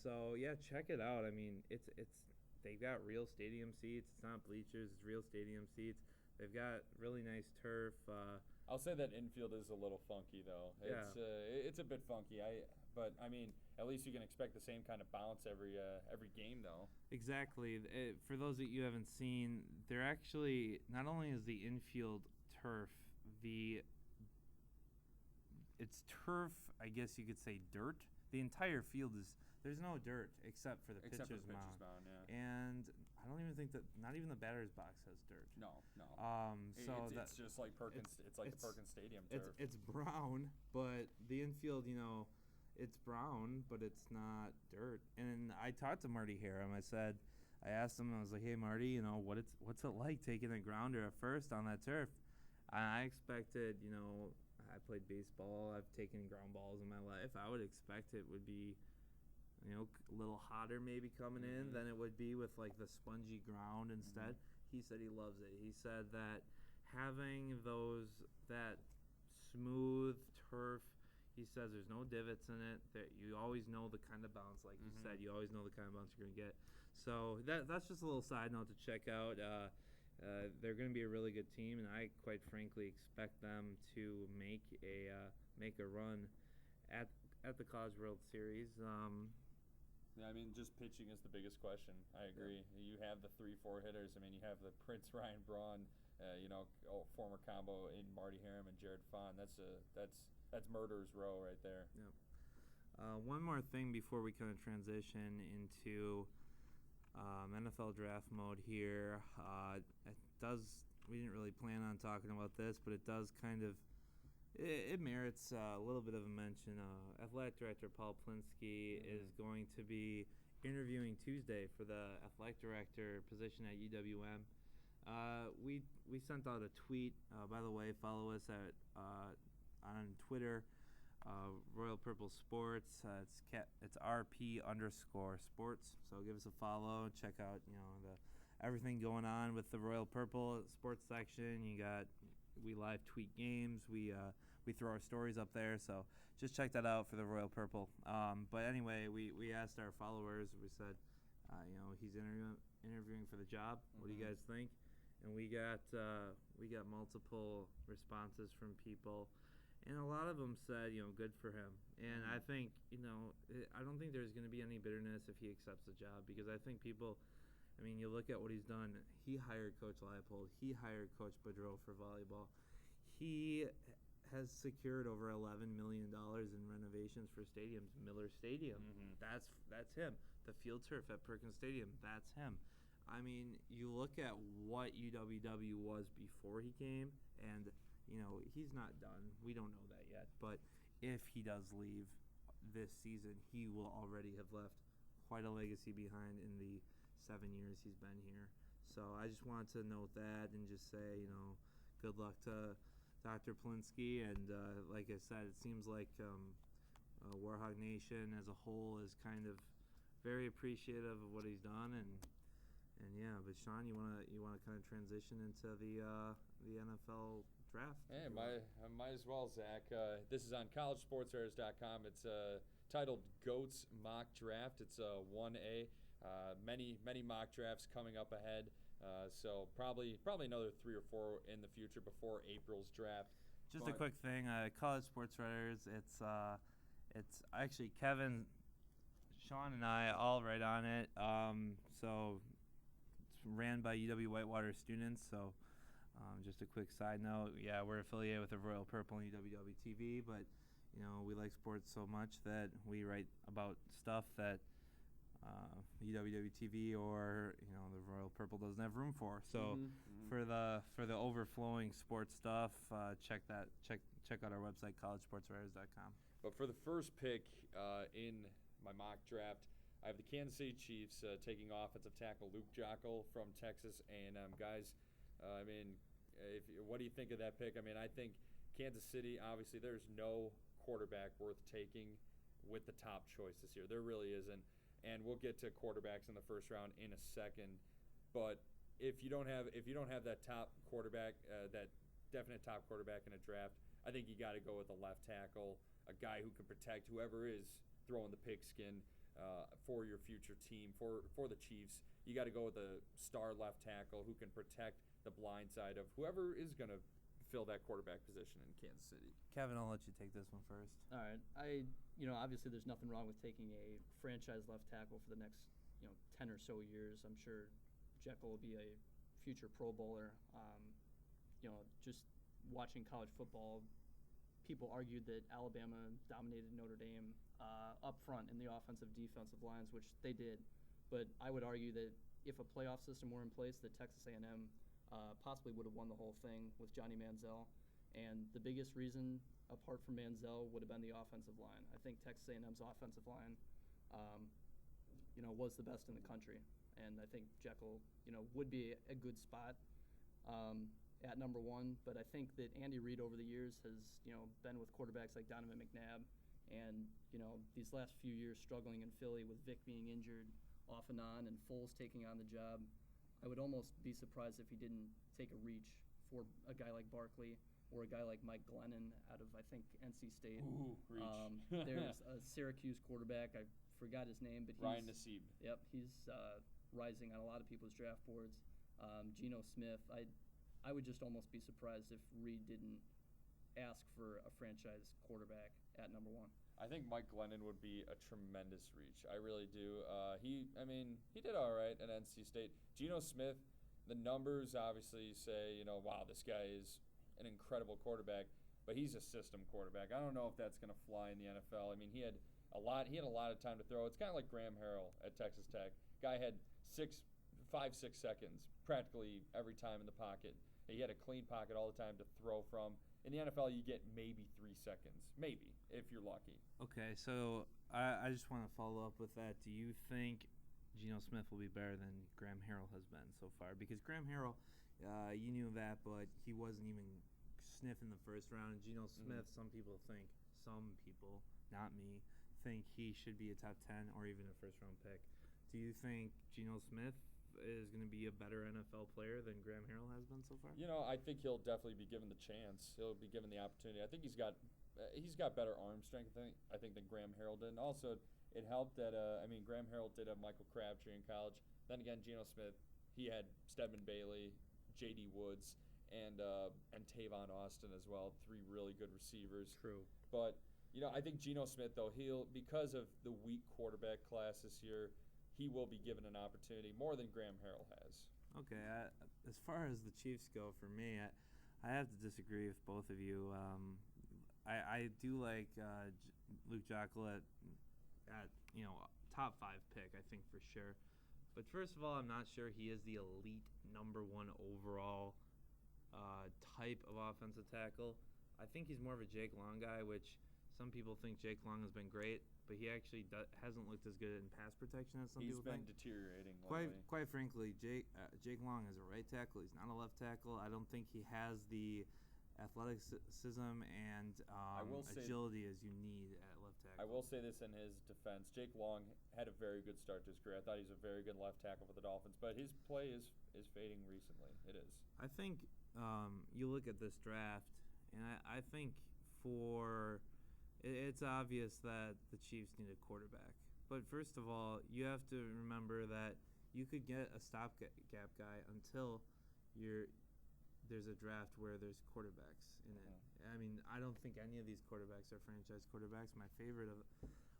[SPEAKER 1] So yeah, check it out. I mean, they've got real stadium seats. It's not bleachers. It's real stadium seats. They've got really nice turf.
[SPEAKER 3] I'll say that infield is a little funky though. It's a bit funky. But I mean, at least you can expect the same kind of bounce every game though.
[SPEAKER 1] Exactly. For those that you haven't seen, they're actually not only is the infield turf, it's turf. I guess you could say dirt. The entire field there's no dirt except for the pitcher's mound.
[SPEAKER 3] Yeah.
[SPEAKER 1] And I don't even think that, not even the batter's box has dirt.
[SPEAKER 3] No.
[SPEAKER 1] So
[SPEAKER 3] it's just like Perkins. It's like the Perkins Stadium turf.
[SPEAKER 1] It's brown, but the infield, it's brown, but it's not dirt. And I talked to Marty Harum. I asked him, I was like, hey, Marty, what's it like taking a grounder at first on that turf? And I expected, I played baseball. I've taken ground balls in my life. I would expect it would be, a little hotter maybe coming in than it would be with like the spongy ground instead. He said he loves it. He said that having that smooth turf, he says there's no divots in it, that you always know the kind of bounce, like you said, you always know the kind of bounce you're going to get. So that's just a little side note to check out. They're going to be a really good team, and I quite frankly expect them to make a run at the College World Series.
[SPEAKER 3] Yeah, I mean, just pitching is the biggest question. I agree. Yeah. You have the 3-4 hitters. I mean, you have the Prince Ryan Braun, former combo in Marty Harum and Jared Fahn. That's murderer's row right there.
[SPEAKER 1] Yep. One more thing before we kind of transition into NFL draft mode here. We didn't really plan on talking about this, but it does kind of. It merits a little bit of a mention. Athletic Director Paul Plinske is going to be interviewing Tuesday for the Athletic Director position at UWM. We sent out a tweet. By the way, follow us at on Twitter, Royal Purple Sports. It's RP_sports. So give us a follow. Check out everything going on with the Royal Purple sports section. We live tweet games. We throw our stories up there, so just check that out for the Royal Purple. But anyway, we asked our followers. We said, he's interviewing for the job. What do you guys think? And we got multiple responses from people, and a lot of them said, good for him. And I think, I don't think there's going to be any bitterness if he accepts the job, because I think people. I mean, you look at what he's done. He hired Coach Leipold. He hired Coach Boudreau for volleyball. He has secured over $11 million in renovations for stadiums. Miller Stadium, that's him. The field turf at Perkins Stadium, that's him. I mean, you look at what UWW was before he came, and, he's not done. We don't know that yet. But if he does leave this season, he will already have left quite a legacy behind in the 7 years he's been here. So I just wanted to note that and just say, good luck to Dr. Plinske. And like I said, it seems like Warhawk Nation as a whole is kind of very appreciative of what he's done. And yeah, but Sean, you wanna kind of transition into the NFL draft?
[SPEAKER 3] Hey, might as well, Zach. This is on CollegeSportsWriters.com. It's titled Goats Mock Draft. It's 1A. Many mock drafts coming up ahead, so probably another 3 or 4 in the future before April's draft.
[SPEAKER 1] Just a quick thing, College Sports Writers. It's actually Kevin, Sean, and I all write on it. So it's ran by UW Whitewater students. So just a quick side note, yeah, we're affiliated with the Royal Purple and UWW-TV, but we like sports so much that we write about stuff that UWW-TV or the Royal Purple doesn't have room for. So for the overflowing sports stuff, check out our website, CollegeSportsWriters.com.
[SPEAKER 3] But for the first pick in my mock draft, I have the Kansas City Chiefs taking offensive tackle Luke Joeckel from Texas A&M. Guys, what do you think of that pick? I mean, I think Kansas City, obviously, there's no quarterback worth taking with the top choice this year. There really isn't. And we'll get to quarterbacks in the first round in a second. But if you don't have that top quarterback, that definite top quarterback in a draft, I think you got to go with a left tackle, a guy who can protect whoever is throwing the pigskin for your future team, for the Chiefs. You got to go with a star left tackle who can protect the blind side of whoever is going to fill that quarterback position in Kansas City.
[SPEAKER 1] Kevin, I'll let you take this one first.
[SPEAKER 2] All right. Obviously there's nothing wrong with taking a franchise left tackle for the next, 10 or so years. I'm sure Jekyll will be a future Pro Bowler. Just watching college football, people argued that Alabama dominated Notre Dame up front in the offensive defensive lines, which they did. But I would argue that if a playoff system were in place, that Texas A&M possibly would have won the whole thing with Johnny Manziel. And the biggest reason, apart from Manziel, would have been the offensive line. I think Texas A&M's offensive line, was the best in the country. And I think Jekyll, would be a good spot at number one. But I think that Andy Reid over the years has, been with quarterbacks like Donovan McNabb. And, these last few years struggling in Philly with Vic being injured off and on and Foles taking on the job, I would almost be surprised if he didn't take a reach for a guy like Barkley or a guy like Mike Glennon out of, I think, NC State.
[SPEAKER 3] Ooh, reach.
[SPEAKER 2] There's a Syracuse quarterback. I forgot his name, but
[SPEAKER 3] Ryan Nassib.
[SPEAKER 2] Yep, he's rising on a lot of people's draft boards. Geno Smith. I would just almost be surprised if Reid didn't ask for a franchise quarterback at number one.
[SPEAKER 3] I think Mike Glennon would be a tremendous reach. I really do. He did all right at NC State. Geno Smith, the numbers obviously say, wow, this guy is an incredible quarterback, but he's a system quarterback. I don't know if that's going to fly in the NFL. I mean, he had a lot of time to throw. It's kind of like Graham Harrell at Texas Tech. Guy had 5-6 seconds practically every time in the pocket. He had a clean pocket all the time to throw from. In the NFL, you get maybe 3 seconds, maybe, if you're lucky.
[SPEAKER 1] Okay, so I just want to follow up with that. Do you think Geno Smith will be better than Graham Harrell has been so far? Because Graham Harrell, you knew that, but he wasn't even sniffing the first round. Geno Smith, some people, not me, think he should be a top 10 or even a first-round pick. Do you think Geno Smith is going to be a better NFL player than Graham Harrell has been so far?
[SPEAKER 3] I think he'll definitely be given the chance. He'll be given the opportunity. I think he's got better arm strength, I think, than Graham Harrell did. And also, it helped that Graham Harrell did have Michael Crabtree in college. Then again, Geno Smith, he had Stedman Bailey, J.D. Woods, and Tavon Austin as well. 3 really good receivers.
[SPEAKER 1] True.
[SPEAKER 3] But I think Geno Smith, though, because of the weak quarterback class this year, he will be given an opportunity more than Graham Harrell has.
[SPEAKER 1] Okay, as far as the Chiefs go, for me, I have to disagree with both of you. I do like Luke Joeckel at top 5 pick, I think for sure. But first of all, I'm not sure he is the elite number 1 overall type of offensive tackle. I think he's more of a Jake Long guy, which some people think Jake Long has been great, but he actually hasn't looked as good in pass protection as some people think.
[SPEAKER 3] He's been deteriorating lately.
[SPEAKER 1] Quite frankly, Jake Long is a right tackle. He's not a left tackle. I don't think he has the athleticism and agility as you need at left tackle.
[SPEAKER 3] I will say this in his defense. Jake Long had a very good start to his career. I thought he was a very good left tackle for the Dolphins, but his play is fading recently. It is.
[SPEAKER 1] I think you look at this draft, and I think it's obvious that the Chiefs need a quarterback. But first of all, you have to remember that you could get a stopgap guy until there's a draft where there's quarterbacks in it. I mean, I don't think any of these quarterbacks are franchise quarterbacks. My favorite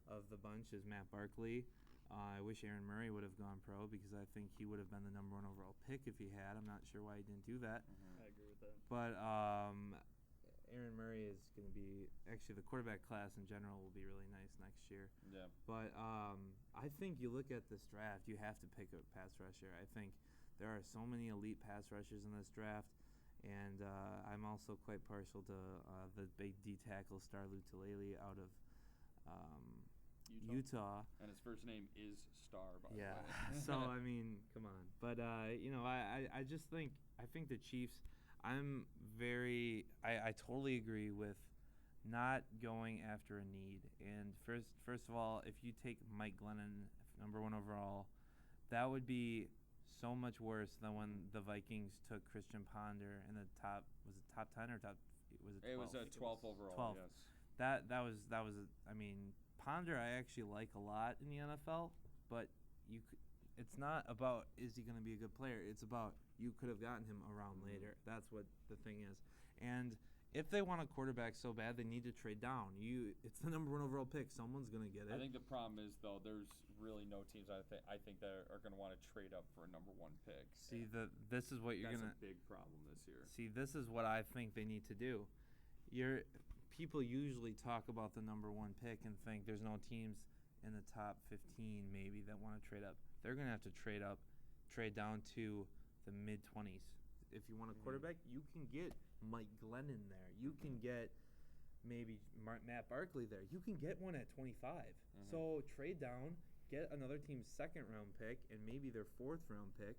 [SPEAKER 1] of the bunch is Matt Barkley. I wish Aaron Murray would have gone pro because I think he would have been the number 1 overall pick if he had. I'm not sure why he didn't do that.
[SPEAKER 2] I agree with that.
[SPEAKER 1] But Aaron Murray is going to be – actually, the quarterback class in general will be really nice next year.
[SPEAKER 3] Yeah.
[SPEAKER 1] But I think you look at this draft, you have to pick a pass rusher. I think there are so many elite pass rushers in this draft, and I'm also quite partial to the big D tackle Star Lotulelei out of Utah.
[SPEAKER 3] And his first name is Star, by the way.
[SPEAKER 1] Yeah. So, I mean, come on. But, I just think – I think the Chiefs – I totally agree with not going after a need. And first of all, if you take Mike Glennon, number 1 overall, that would be so much worse than when the Vikings took Christian Ponder in the top 10 or top, was it 12?
[SPEAKER 3] It was a 12th overall,
[SPEAKER 1] 12.
[SPEAKER 3] yes.
[SPEAKER 1] That was Ponder I actually like a lot in the NFL, but it's not about is he going to be a good player. It's about you could have gotten him around later. That's what the thing is. And if they want a quarterback so bad, they need to trade down. It's the number 1 overall pick. Someone's going to get it.
[SPEAKER 3] I think the problem is, though, there's really no teams I think that are going to want to trade up for a number 1 pick.
[SPEAKER 1] See, this is what you're going to –
[SPEAKER 3] That's a big problem this year.
[SPEAKER 1] See, this is what I think they need to do. People usually talk about the number 1 pick and think there's no teams in the top 15 maybe that want to trade up. They're going to have to trade up trade down to the mid-20s. If you want a quarterback, you can get Mike Glennon there. You can get maybe Matt Barkley there. You can get one at 25. So trade down, get another team's second-round pick and maybe their fourth-round pick,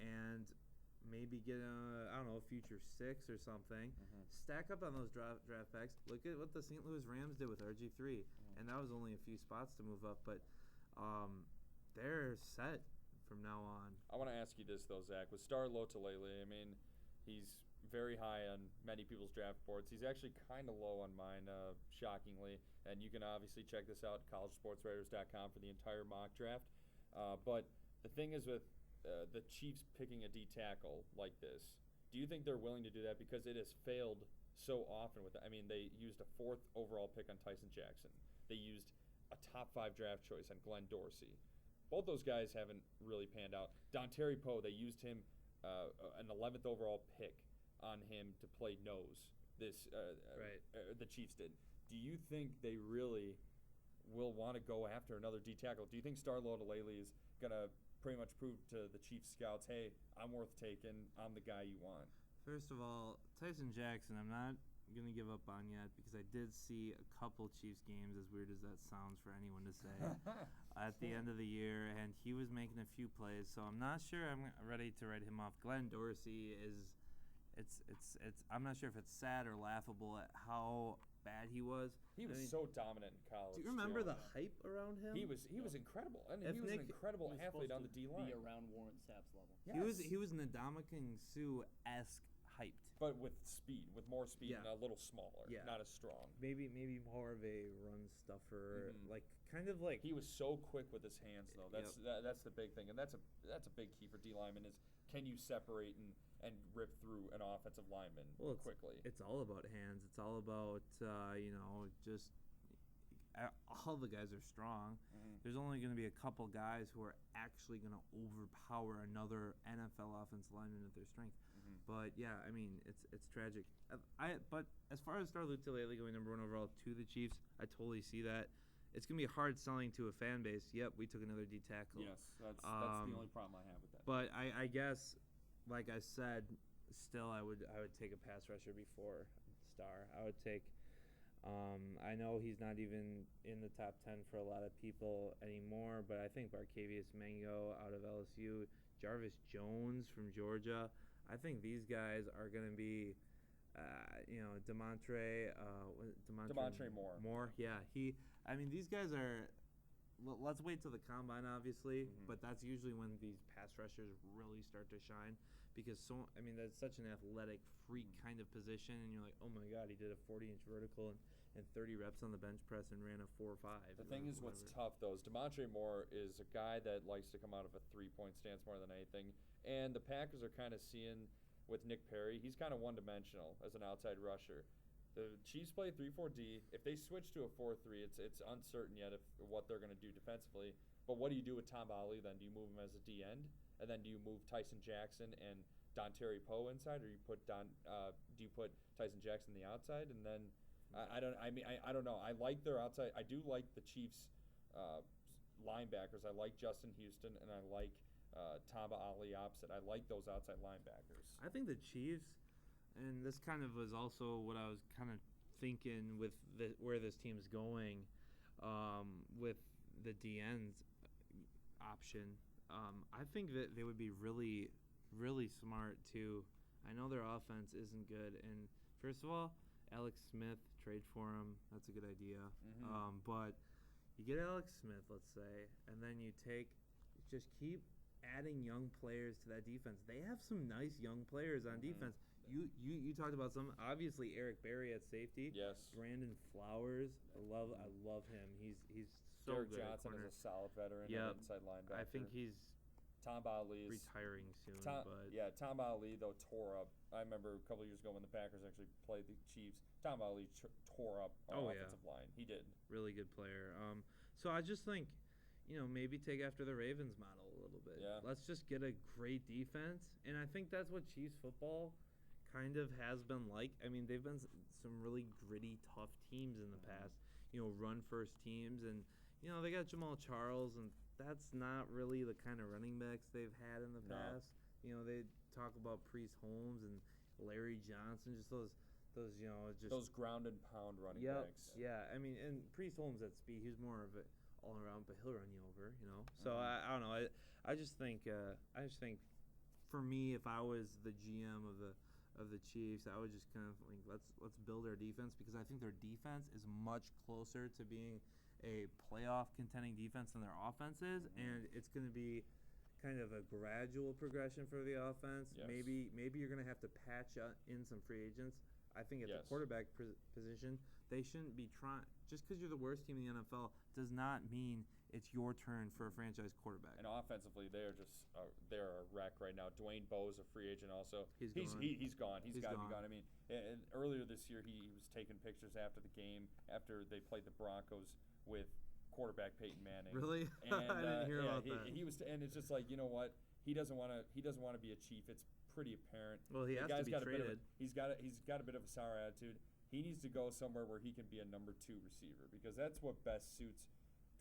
[SPEAKER 1] and maybe get a future 6 or something. Stack up on those draft picks. Look at what the St. Louis Rams did with RG3, and that was only a few spots to move up, but they're set from now on.
[SPEAKER 3] I want to ask you this, though, Zach. With Star Lotulelei, I mean, he's very high on many people's draft boards. He's actually kind of low on mine, shockingly. And you can obviously check this out at CollegeSportsWriters.com for the entire mock draft. But the thing is with the Chiefs picking a D tackle like this, do you think they're willing to do that? Because it has failed so often with it. I mean, they used a 4th overall pick on Tyson Jackson. They used a top 5 draft choice on Glenn Dorsey. Both those guys haven't really panned out. Dontari Poe, they used him an 11th overall pick on him to play nose. The Chiefs did. Do you think they really will want to go after another D tackle? Do you think Star Lotulelei is going to pretty much prove to the Chiefs scouts, hey, I'm worth taking, I'm the guy you want?
[SPEAKER 1] First of all, Tyson Jackson, I'm not going to give up on yet because I did see a couple Chiefs games, as weird as that sounds for anyone to say, at the end of the year, and he was making a few plays, so I'm not sure I'm ready to write him off. Glenn Dorsey is I'm not sure if it's sad or laughable at how bad he was.
[SPEAKER 3] He was so dominant in college.
[SPEAKER 1] Do you remember the hype around him?
[SPEAKER 3] He was incredible. I mean, he was an incredible athlete on the D line.
[SPEAKER 2] Be around Warren Sapp's level.
[SPEAKER 3] Yes.
[SPEAKER 1] He was Ndamukong Suh-esque hyped.
[SPEAKER 3] But with speed, with more speed and a little smaller, not as strong.
[SPEAKER 1] Maybe more of a run stuffer, kind of like.
[SPEAKER 3] He was so quick with his hands, though. That's the big thing, and that's a big key for D linemen is can you separate and rip through an offensive lineman quickly.
[SPEAKER 1] It's all about hands. It's all about just all the guys are strong. There's only going to be a couple guys who are actually going to overpower another NFL offensive lineman at their strength. But yeah, I mean it's tragic. But as far as Star Lotulelei going number 1 overall to the Chiefs, I totally see that. It's going to be hard selling to a fan base. Yep, we took another D tackle.
[SPEAKER 3] Yes, that's the only problem I have with that.
[SPEAKER 1] But I guess, like I said, still I would take a pass rusher before Star. I would take. I know he's not even in the top 10 for a lot of people anymore, but I think Barkevious Mango out of LSU, Jarvis Jones from Georgia. I think these guys are going to be, Demontre Moore. Yeah, these guys are. Let's wait till the combine, obviously, but that's usually when these pass rushers really start to shine because that's such an athletic freak kind of position, and you're like, oh my God, he did a 40-inch vertical and 30 reps on the bench press and ran a 4.5.
[SPEAKER 3] The thing is, what's tough though is Demontre Moore is a guy that likes to come out of a 3-point stance more than anything, and the Packers are kind of seeing with Nick Perry, he's kind of one-dimensional as an outside rusher. The Chiefs play 3-4-D. If they switch to a 4-3, it's uncertain yet what they're going to do defensively. But what do you do with Tom Ali then? Do you move him as a D end, and then do you move Tyson Jackson and Dontari Poe inside, or do you put Tyson Jackson on the outside? And then I don't know. I like their outside. I do like the Chiefs linebackers. I like Justin Houston, and I like Tamba Ali opposite. I like those outside linebackers.
[SPEAKER 1] I think the Chiefs. And this kind of was also what I was kind of thinking with where this team's going with the DN's option. I think that they would be really, really smart to. I know their offense isn't good, and first of all, Alex Smith, trade for him. That's a good idea. But you get Alex Smith, let's say, and then you just keep adding young players to that defense. They have some nice young players on defense. You talked about some. Obviously, Eric Berry at safety.
[SPEAKER 3] Yes.
[SPEAKER 1] Brandon Flowers. I love him. He's so
[SPEAKER 3] Derek
[SPEAKER 1] good.
[SPEAKER 3] Johnson is a solid veteran at inside linebacker.
[SPEAKER 1] I think he's
[SPEAKER 3] Tom Ali is
[SPEAKER 1] retiring soon.
[SPEAKER 3] Tom Ali though tore up. I remember a couple of years ago when the Packers actually played the Chiefs. Tom Ali tore up our offensive line. He did.
[SPEAKER 1] Really good player. So I just think, maybe take after the Ravens model a little bit.
[SPEAKER 3] Yeah.
[SPEAKER 1] Let's just get a great defense, and I think that's what Chiefs football kind of has been like. I mean, they've been some really gritty, tough teams in the past, run-first teams. And, they got Jamal Charles and that's not really the kind of running backs they've had in the
[SPEAKER 3] No.
[SPEAKER 1] past. They talk about Priest Holmes and Larry Johnson, just those just
[SPEAKER 3] Those ground and pound running
[SPEAKER 1] Yep,
[SPEAKER 3] backs.
[SPEAKER 1] yeah. I mean, and Priest Holmes at speed, he's more of it all around, but he'll run you over, So
[SPEAKER 3] Mhm.
[SPEAKER 1] I don't know. I just think for me, if I was the GM of the Chiefs, I would just kind of think let's build our defense, because I think their defense is much closer to being a playoff contending defense than their offense is, and it's going to be kind of a gradual progression for the offense.
[SPEAKER 3] Yes.
[SPEAKER 1] Maybe you're going to have to patch in some free agents. I think at the
[SPEAKER 3] Yes.
[SPEAKER 1] quarterback position, they shouldn't be trying. Just because you're the worst team in the NFL does not mean it's your turn for a franchise quarterback.
[SPEAKER 3] And offensively, they're a wreck right now. Dwayne Bowe's a free agent also.
[SPEAKER 1] He's gone.
[SPEAKER 3] He's gone. He's got to be
[SPEAKER 1] gone.
[SPEAKER 3] gone. I mean, and earlier this year, he was taking pictures after the game, after they played the Broncos with quarterback Peyton Manning.
[SPEAKER 1] Really?
[SPEAKER 3] And,
[SPEAKER 1] I didn't hear about that.
[SPEAKER 3] He was, and it's just like, you know what? He doesn't want to be a Chief. It's pretty apparent.
[SPEAKER 1] Well, he
[SPEAKER 3] The
[SPEAKER 1] has to
[SPEAKER 3] guy's
[SPEAKER 1] be
[SPEAKER 3] got a bit of
[SPEAKER 1] traded.
[SPEAKER 3] he's got a bit of a sour attitude. He needs to go somewhere where he can be a number 2 receiver, because that's what best suits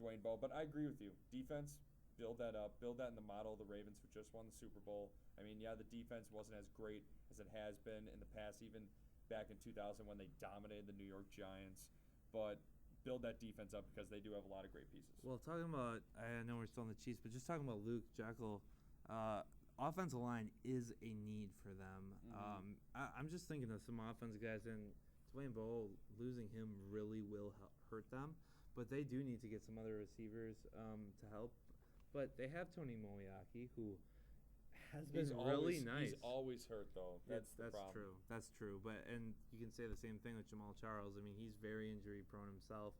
[SPEAKER 3] Dwayne Bowe. But I agree with you. Defense, build that up. Build that in the model of the Ravens, who just won the Super Bowl. I mean, yeah, the defense wasn't as great as it has been in the past, even back in 2000 when they dominated the New York Giants. But build that defense up, because they do have a lot of great pieces.
[SPEAKER 1] Well, talking about, I know we're still on the Chiefs, but just talking about Luke Jekyll, offensive line is a need for them.
[SPEAKER 3] Mhm.
[SPEAKER 1] I'm just thinking of some offensive guys, and Dwayne Bowe, losing him really will hurt them. But they do need to get some other receivers to help. But they have Tony Moeaki, who has been really nice.
[SPEAKER 3] He's always hurt, though. That's the problem.
[SPEAKER 1] True. That's true. And you can say the same thing with Jamal Charles. I mean, he's very injury prone himself.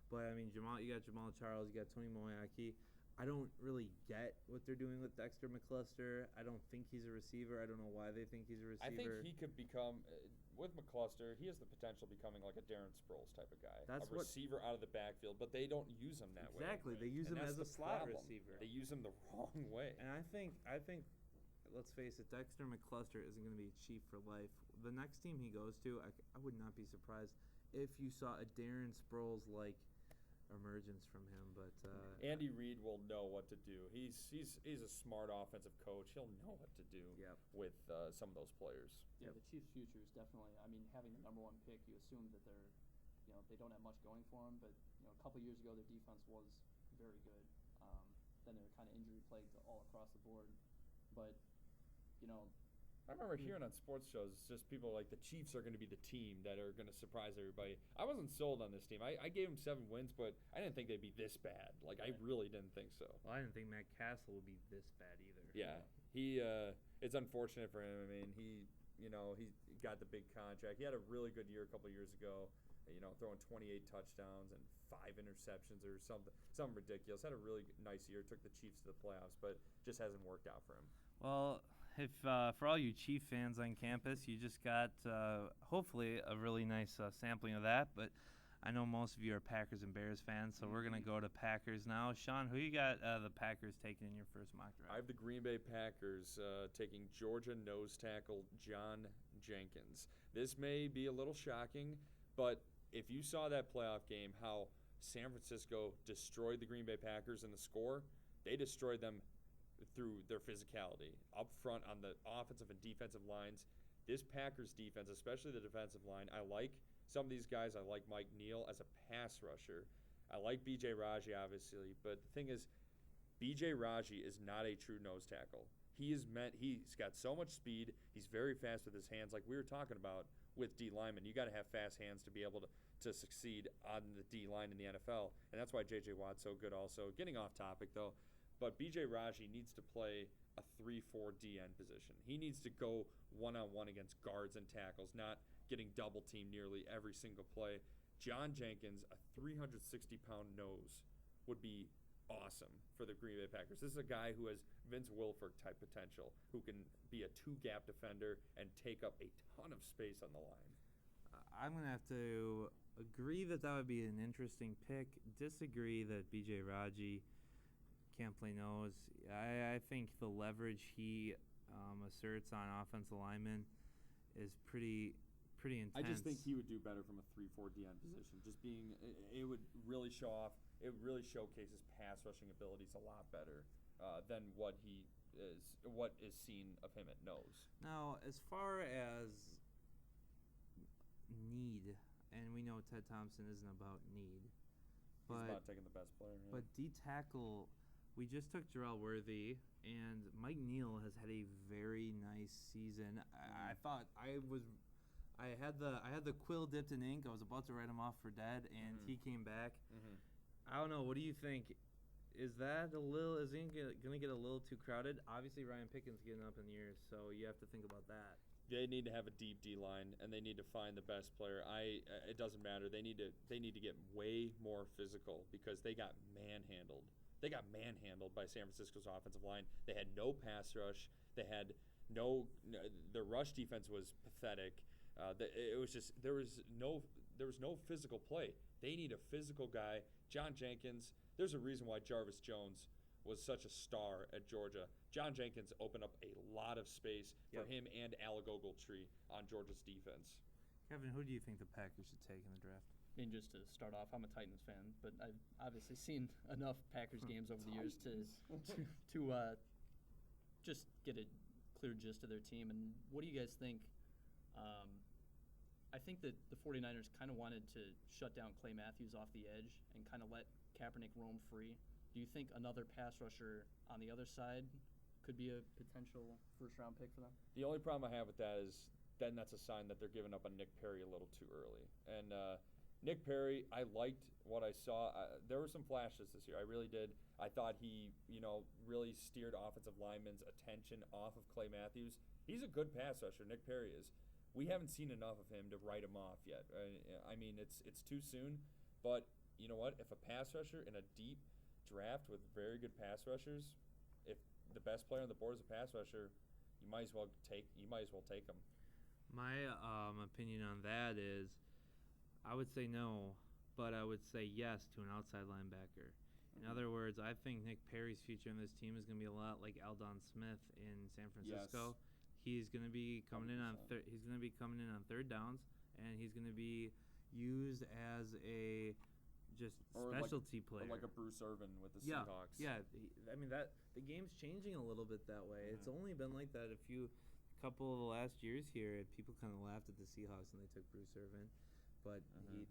[SPEAKER 1] But I mean, you got Jamal Charles, you got Tony Moeaki. I don't really get what they're doing with Dexter McCluster. I don't think he's a receiver. I don't know why they think he's a receiver.
[SPEAKER 3] I think he could become, with McCluster, he has the potential of becoming like a Darren Sproles type of guy.
[SPEAKER 1] That's
[SPEAKER 3] a receiver out of the backfield, but they don't use him that way.
[SPEAKER 1] Exactly. They use
[SPEAKER 3] And
[SPEAKER 1] him
[SPEAKER 3] that's
[SPEAKER 1] as a
[SPEAKER 3] the
[SPEAKER 1] slot
[SPEAKER 3] problem.
[SPEAKER 1] receiver.
[SPEAKER 3] They use him the wrong way.
[SPEAKER 1] And I think, let's face it, Dexter McCluster isn't going to be a Chief for life. The next team he goes to, I would not be surprised if you saw a Darren Sproles-like emergence from him. But
[SPEAKER 3] Andy Reid will know what to do. He's a smart offensive coach. He'll know what to do with some of those players.
[SPEAKER 2] Yeah, the Chiefs' future is definitely. I mean, having the number 1 pick, you assume that they don't have much going for them. But a couple years ago, their defense was very good. Then they were kind of injury plagued all across the board. But
[SPEAKER 3] I remember hearing on sports shows, just people like the Chiefs are going to be the team that are going to surprise everybody. I wasn't sold on this team. I gave them 7 wins, but I didn't think they'd be this bad. Like, I really didn't think so.
[SPEAKER 1] Well, I didn't think Matt Castle would be this bad either.
[SPEAKER 3] Yeah, it's unfortunate for him. I mean, he got the big contract. He had a really good year a couple years ago, throwing 28 touchdowns and 5 interceptions or something ridiculous. Had a really nice year. Took the Chiefs to the playoffs, but just hasn't worked out for him.
[SPEAKER 1] Well, if for all you Chief fans on campus, you just got hopefully a really nice sampling of that. But I know most of you are Packers and Bears fans, so we're gonna go to Packers now. Sean, who you got the Packers taking in your first mock draft?
[SPEAKER 3] I have the Green Bay Packers taking Georgia nose tackle John Jenkins. This may be a little shocking, but if you saw that playoff game, how San Francisco destroyed the Green Bay Packers in the score, they destroyed them through their physicality. Up front on the offensive and defensive lines, this Packers defense, especially the defensive line, I like some of these guys. I like Mike Neal as a pass rusher. I like B.J. Raji, obviously, but the thing is, B.J. Raji is not a true nose tackle. He's got so much speed. He's very fast with his hands, like we were talking about with D linemen. You got to have fast hands to be able to succeed on the D line in the NFL, and that's why J.J. Watt's so good also. Getting off topic, though, but B.J. Raji needs to play a 3-4 DN position. He needs to go one-on-one against guards and tackles, not getting double-teamed nearly every single play. John Jenkins, a 360-pound nose, would be awesome for the Green Bay Packers. This is a guy who has Vince Wilfork-type potential, who can be a 2-gap defender and take up a ton of space on the line.
[SPEAKER 1] I'm going to have to agree that would be an interesting pick. Disagree that B.J. Raji can't play nose. I think the leverage he asserts on offensive linemen is pretty intense.
[SPEAKER 3] I just think he would do better from a 3-4 DN position. Just being, it would really show off it really showcases pass rushing abilities a lot better than what is seen of him at nose.
[SPEAKER 1] Now, as far as need, and we know Ted Thompson isn't about need,
[SPEAKER 3] He's about taking the best player. Yeah.
[SPEAKER 1] But D-tackle, we just took Jarrell Worthy, and Mike Neal has had a very nice season. I thought I had the quill dipped in ink. I was about to write him off for dead, and he came back. I don't know. What do you think? Is he going to get a little too crowded? Obviously, Ryan Pickens getting up in years, so you have to think about that.
[SPEAKER 3] They need to have a deep D line, and they need to find the best player. It doesn't matter. They need to get way more physical because they got manhandled. They got manhandled by San Francisco's offensive line. They had no pass rush. They had no. Their rush defense was pathetic. It was just there was no physical play. They need a physical guy. John Jenkins. There's a reason why Jarvis Jones was such a star at Georgia. John Jenkins opened up a lot of space for him and Alagogoltree on Georgia's defense.
[SPEAKER 1] Kevin, who do you think the Packers should take in the draft?
[SPEAKER 2] I mean, just to start off, I'm a Titans fan, but I've obviously seen enough Packers games over the years to just get a clear gist of their team. And what do you guys think? I think that the 49ers kind of wanted to shut down Clay Matthews off the edge and kind of let Kaepernick roam free. Do you think another pass rusher on the other side could be a potential first-round pick for them?
[SPEAKER 3] The only problem I have with that is then that's a sign that they're giving up on Nick Perry a little too early. And Nick Perry, I liked what I saw. There were some flashes this year. I really did. I thought he, really steered offensive linemen's attention off of Clay Matthews. He's a good pass rusher, Nick Perry is. We haven't seen enough of him to write him off yet. I mean, it's too soon. But you know what? If a pass rusher in a deep draft with very good pass rushers, if the best player on the board is a pass rusher, you might as well take him.
[SPEAKER 1] My opinion on that is, I would say no, but I would say yes to an outside linebacker. In other words, I think Nick Perry's future in this team is going to be a lot like Aldon Smith in San Francisco.
[SPEAKER 3] Yes.
[SPEAKER 1] He's going to be coming in on third downs, and he's going to be used as a specialty player,
[SPEAKER 3] or like a Bruce Irvin with the Seahawks.
[SPEAKER 1] Yeah. I mean that the game's changing a little bit that way. It's only been like that a couple of the last years here. People kind of laughed at the Seahawks when they took Bruce Irvin, but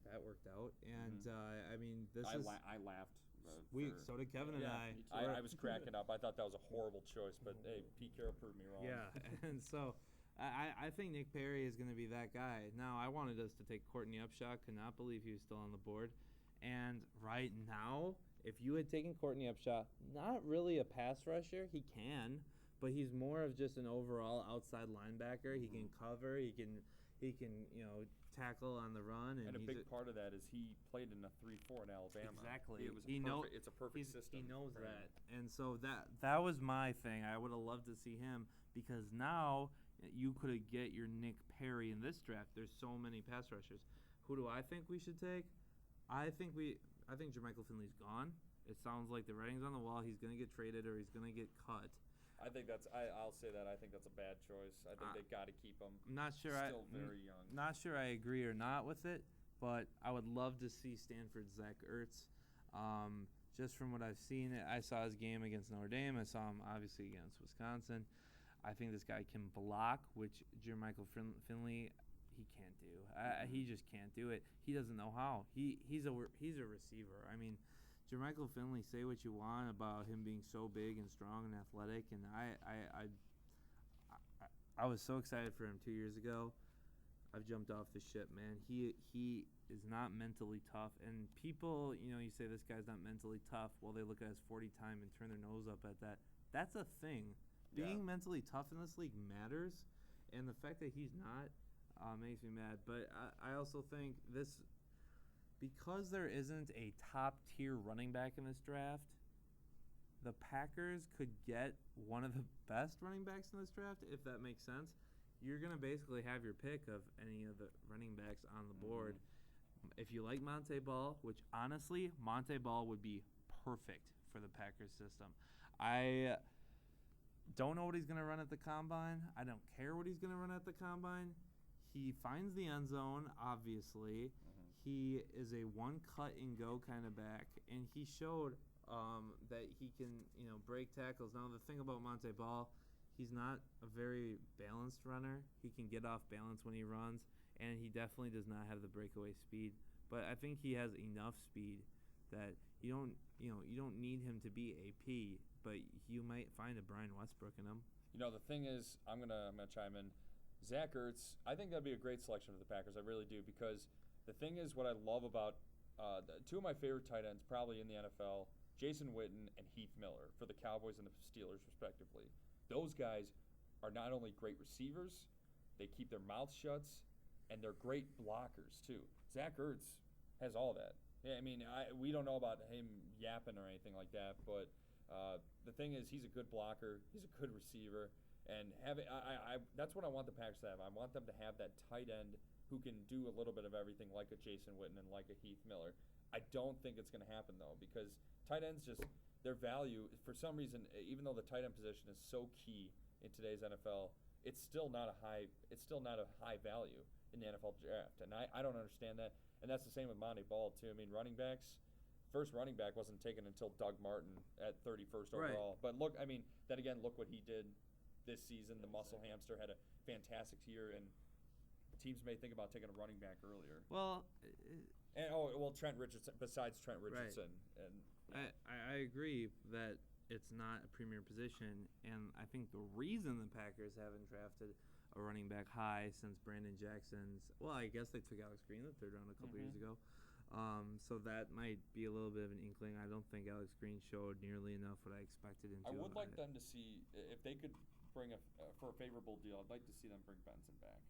[SPEAKER 1] that worked out. And I mean,
[SPEAKER 3] I laughed.
[SPEAKER 1] So did Kevin and I.
[SPEAKER 3] I was cracking up. I thought that was a horrible choice, but hey, Pete Carroll proved me wrong.
[SPEAKER 1] Yeah, and so I think Nick Perry is going to be that guy. Now, I wanted us to take Courtney Upshaw. Could not believe he was still on the board. And right now, if you had taken Courtney Upshaw, not really a pass rusher, he can, but he's more of just an overall outside linebacker. He can cover. He can tackle on the run.
[SPEAKER 3] And a big part of that is he played in a 3-4 in Alabama.
[SPEAKER 1] Exactly.
[SPEAKER 3] It's a perfect system.
[SPEAKER 1] He knows that. And so that was my thing. I would have loved to see him because now you could get your Nick Perry in this draft. There's so many pass rushers. Who do I think we should take? I think Jermichael Finley's gone. It sounds like the writing's on the wall. He's going to get traded or he's going to get cut.
[SPEAKER 3] I'll say that. I think that's a bad choice. I think they got to keep him.
[SPEAKER 1] I'm not sure.
[SPEAKER 3] Still very young.
[SPEAKER 1] Not sure I agree or not with it, but I would love to see Stanford's Zach Ertz. Just from what I've seen, I saw his game against Notre Dame. I saw him obviously against Wisconsin. I think this guy can block, which Jermichael Finley he can't do. He just can't do it. He doesn't know how. He's a receiver. I mean, Jermichael Finley, say what you want about him being so big and strong and athletic, and I was so excited for him 2 years ago. I've jumped off the ship, man. He is not mentally tough, and people, you say this guy's not mentally tough. Well, they look at his 40 time and turn their nose up at that. That's a thing. Being mentally tough in this league matters, and the fact that he's not makes me mad. But I also think this. Because there isn't a top-tier running back in this draft, the Packers could get one of the best running backs in this draft, if that makes sense. You're going to basically have your pick of any of the running backs on the board. If you like Monte Ball, which honestly, Monte Ball would be perfect for the Packers system. I don't know what he's going to run at the Combine. I don't care what he's going to run at the Combine. He finds the end zone, obviously. he is a one cut and go kind of back, and he showed that he can, break tackles. Now the thing about Monte Ball, he's not a very balanced runner. He can get off balance when he runs, and he definitely does not have the breakaway speed. But I think he has enough speed that you don't need him to be AP, but you might find a Brian Westbrook in him.
[SPEAKER 3] The thing is, I'm gonna chime in. Zach Ertz, I think that'd be a great selection for the Packers. I really do, because the thing is, what I love about two of my favorite tight ends probably in the NFL, Jason Witten and Heath Miller for the Cowboys and the Steelers respectively. Those guys are not only great receivers, they keep their mouths shut, and they're great blockers too. Zach Ertz has all that. Yeah, I mean, we don't know about him yapping or anything like that, but the thing is, he's a good blocker, he's a good receiver, and that's what I want the Packers to have. I want them to have that tight end who can do a little bit of everything, like a Jason Witten and like a Heath Miller. I don't think it's going to happen though, because tight ends just, their value, for some reason, even though the tight end position is so key in today's NFL, it's still not a high value in the NFL draft, and I don't understand that. And that's the same with Monte Ball too. I mean, running backs, first running back wasn't taken until Doug Martin at 31st overall. But look, I mean, then again, look what he did this season. The muscle hamster had a fantastic year, and teams may think about taking a running back earlier.
[SPEAKER 1] Well,
[SPEAKER 3] Trent Richardson. Besides Trent Richardson,
[SPEAKER 1] right. And I agree that it's not a premier position, and I think the reason the Packers haven't drafted a running back high since Brandon Jackson's, well, I guess they took Alex Green in the third round a couple years ago, so that might be a little bit of an inkling. I don't think Alex Green showed nearly enough what I expected him to.
[SPEAKER 3] I would like them to see, if they could bring for a favorable deal, I'd like to see them bring Benson back,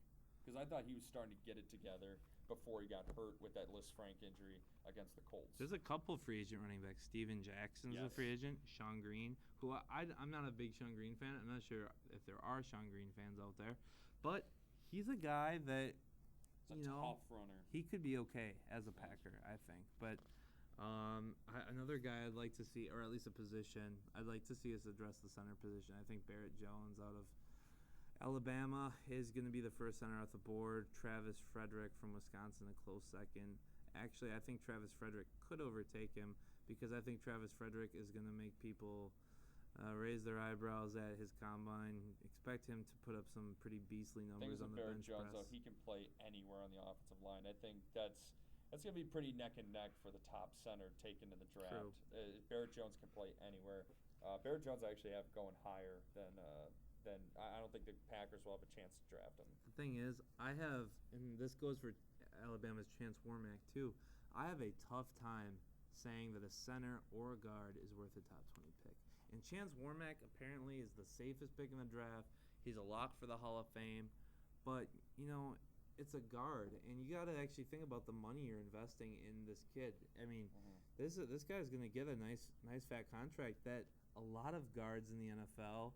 [SPEAKER 3] because I thought he was starting to get it together before he got hurt with that Liz Frank injury against the Colts.
[SPEAKER 1] There's a couple free agent running backs. Steven Jackson's a free agent. Sean Green, who I'm not a big Sean Green fan. I'm not sure if there are Sean Green fans out there, but he's a guy that,
[SPEAKER 3] tough runner.
[SPEAKER 1] He could be okay as a Packer, I think. But another guy I'd like to see, or at least a position, I'd like to see us address the center position. I think Barrett Jones out of Alabama is going to be the first center off the board. Travis Frederick from Wisconsin, a close second. Actually, I think Travis Frederick could overtake him, because I think Travis Frederick is going to make people raise their eyebrows at his combine. Expect him to put up some pretty beastly numbers on the bench press.
[SPEAKER 3] Jones, though, he can play anywhere on the offensive line. I think that's going to be pretty neck and neck for the top center taken in the draft. Barrett Jones can play anywhere. Barrett Jones I actually have going higher than I don't think the Packers will have a chance to draft him.
[SPEAKER 1] The thing is, and this goes for Alabama's Chance Warmack too, I have a tough time saying that a center or a guard is worth a top 20 pick. And Chance Warmack apparently is the safest pick in the draft. He's a lock for the Hall of Fame. But, it's a guard, and you got to actually think about the money you're investing in this kid. I mean, this guy's going to get a nice fat contract that a lot of guards in the NFL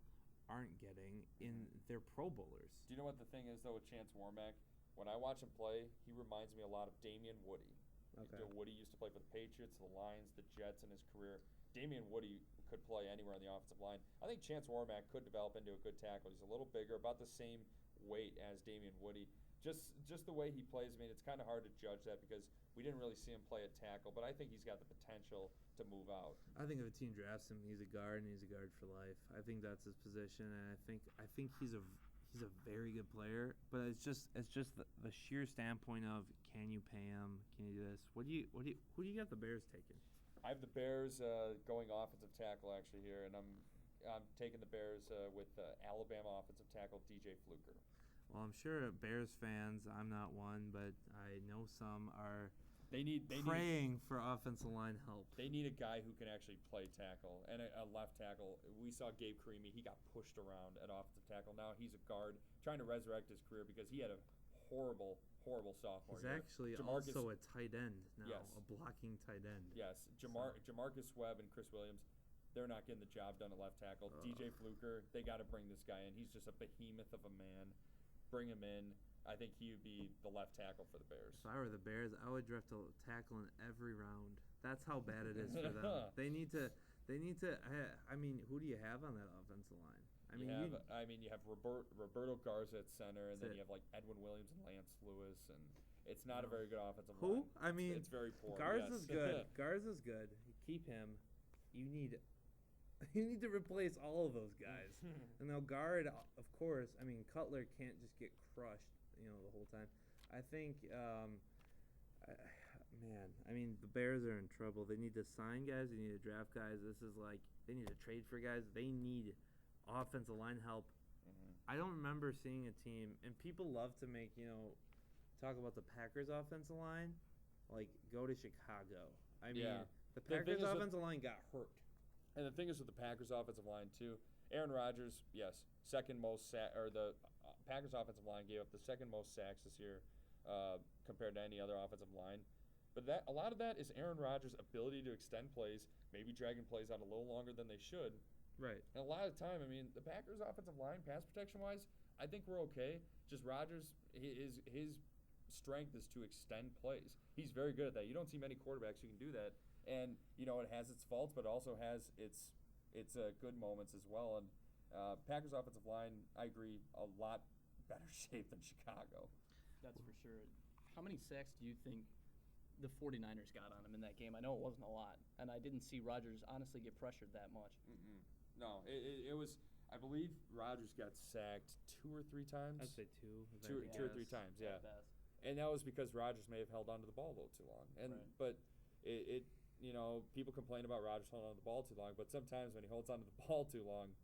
[SPEAKER 1] aren't getting in their Pro Bowlers.
[SPEAKER 3] Do you know what the thing is, though, with Chance Warmack? When I watch him play, he reminds me a lot of Damian Woody. Okay. Woody used to play for the Patriots, the Lions, the Jets in his career. Damian Woody could play anywhere on the offensive line. I think Chance Warmack could develop into a good tackle. He's a little bigger, about the same weight as Damian Woody. Just the way he plays, I mean, it's kind of hard to judge that because we didn't really see him play at tackle, but I think he's got the potential to move out.
[SPEAKER 1] I think if a team drafts him, he's a guard, and he's a guard for life. I think that's his position, and I think he's a very good player, but it's just the sheer standpoint of, can you pay him? Can you do this? Who do you got the Bears taking?
[SPEAKER 3] I have the Bears going offensive tackle actually here, and I'm taking the Bears with Alabama offensive tackle DJ Fluker.
[SPEAKER 1] Well, I'm sure Bears fans, I'm not one, but I know some are praying for offensive line help.
[SPEAKER 3] They need a guy who can actually play tackle and a left tackle. We saw Gabe Carimi. He got pushed around at offensive tackle. Now he's a guard trying to resurrect his career because he had a horrible sophomore year.
[SPEAKER 1] He's actually also a tight end now, a blocking tight end.
[SPEAKER 3] Yes, Jamarcus Webb and Chris Williams, they're not getting the job done at left tackle. DJ Fluker, they got to bring this guy in. He's just a behemoth of a man. Bring him in. I think he would be the left tackle for the Bears.
[SPEAKER 1] If I were the Bears, I would draft a tackle in every round. That's how bad it is for them. They need to. I mean, who do you have on that offensive line?
[SPEAKER 3] You have Roberto Garza at center, and then you have like Edwin Williams and Lance Lewis, and It's not a very good offensive
[SPEAKER 1] Who?
[SPEAKER 3] line.
[SPEAKER 1] I mean,
[SPEAKER 3] it's very poor.
[SPEAKER 1] Garza
[SPEAKER 3] yes.
[SPEAKER 1] is good. Garza is good. Keep him. You need to replace all of those guys. And now guard, of course. I mean, Cutler can't just get crushed, the whole time. I think, the Bears are in trouble. They need to sign guys. They need to draft guys. This is like they need to trade for guys. They need offensive line help. I don't remember seeing a team, and people love to make talk about the Packers offensive line, like go to Chicago. I mean, the Packers offensive line got hurt.
[SPEAKER 3] And the thing is with the Packers offensive line too, Aaron Rodgers, yes, second most the Packers offensive line gave up the second most sacks this year compared to any other offensive line. But a lot of that is Aaron Rodgers' ability to extend plays, maybe dragging plays out a little longer than they should.
[SPEAKER 1] Right.
[SPEAKER 3] And a lot of the time, the Packers offensive line, pass protection-wise, I think we're okay. Just Rodgers, his strength is to extend plays. He's very good at that. You don't see many quarterbacks who can do that. And, it has its faults, but also has its good moments as well. And Packers offensive line, I agree, a lot better shape than Chicago.
[SPEAKER 2] That's for sure. How many sacks do you think the 49ers got on him in that game? I know it wasn't a lot, and I didn't see Rodgers honestly get pressured that much.
[SPEAKER 3] No, it was. I believe Rodgers got sacked 2 or 3 times.
[SPEAKER 1] I'd say 2.
[SPEAKER 3] Two or three times, yeah. And that was because Rodgers may have held onto the ball a little too long. And but it people complain about Rodgers holding onto the ball too long, but sometimes when he holds onto the ball too long,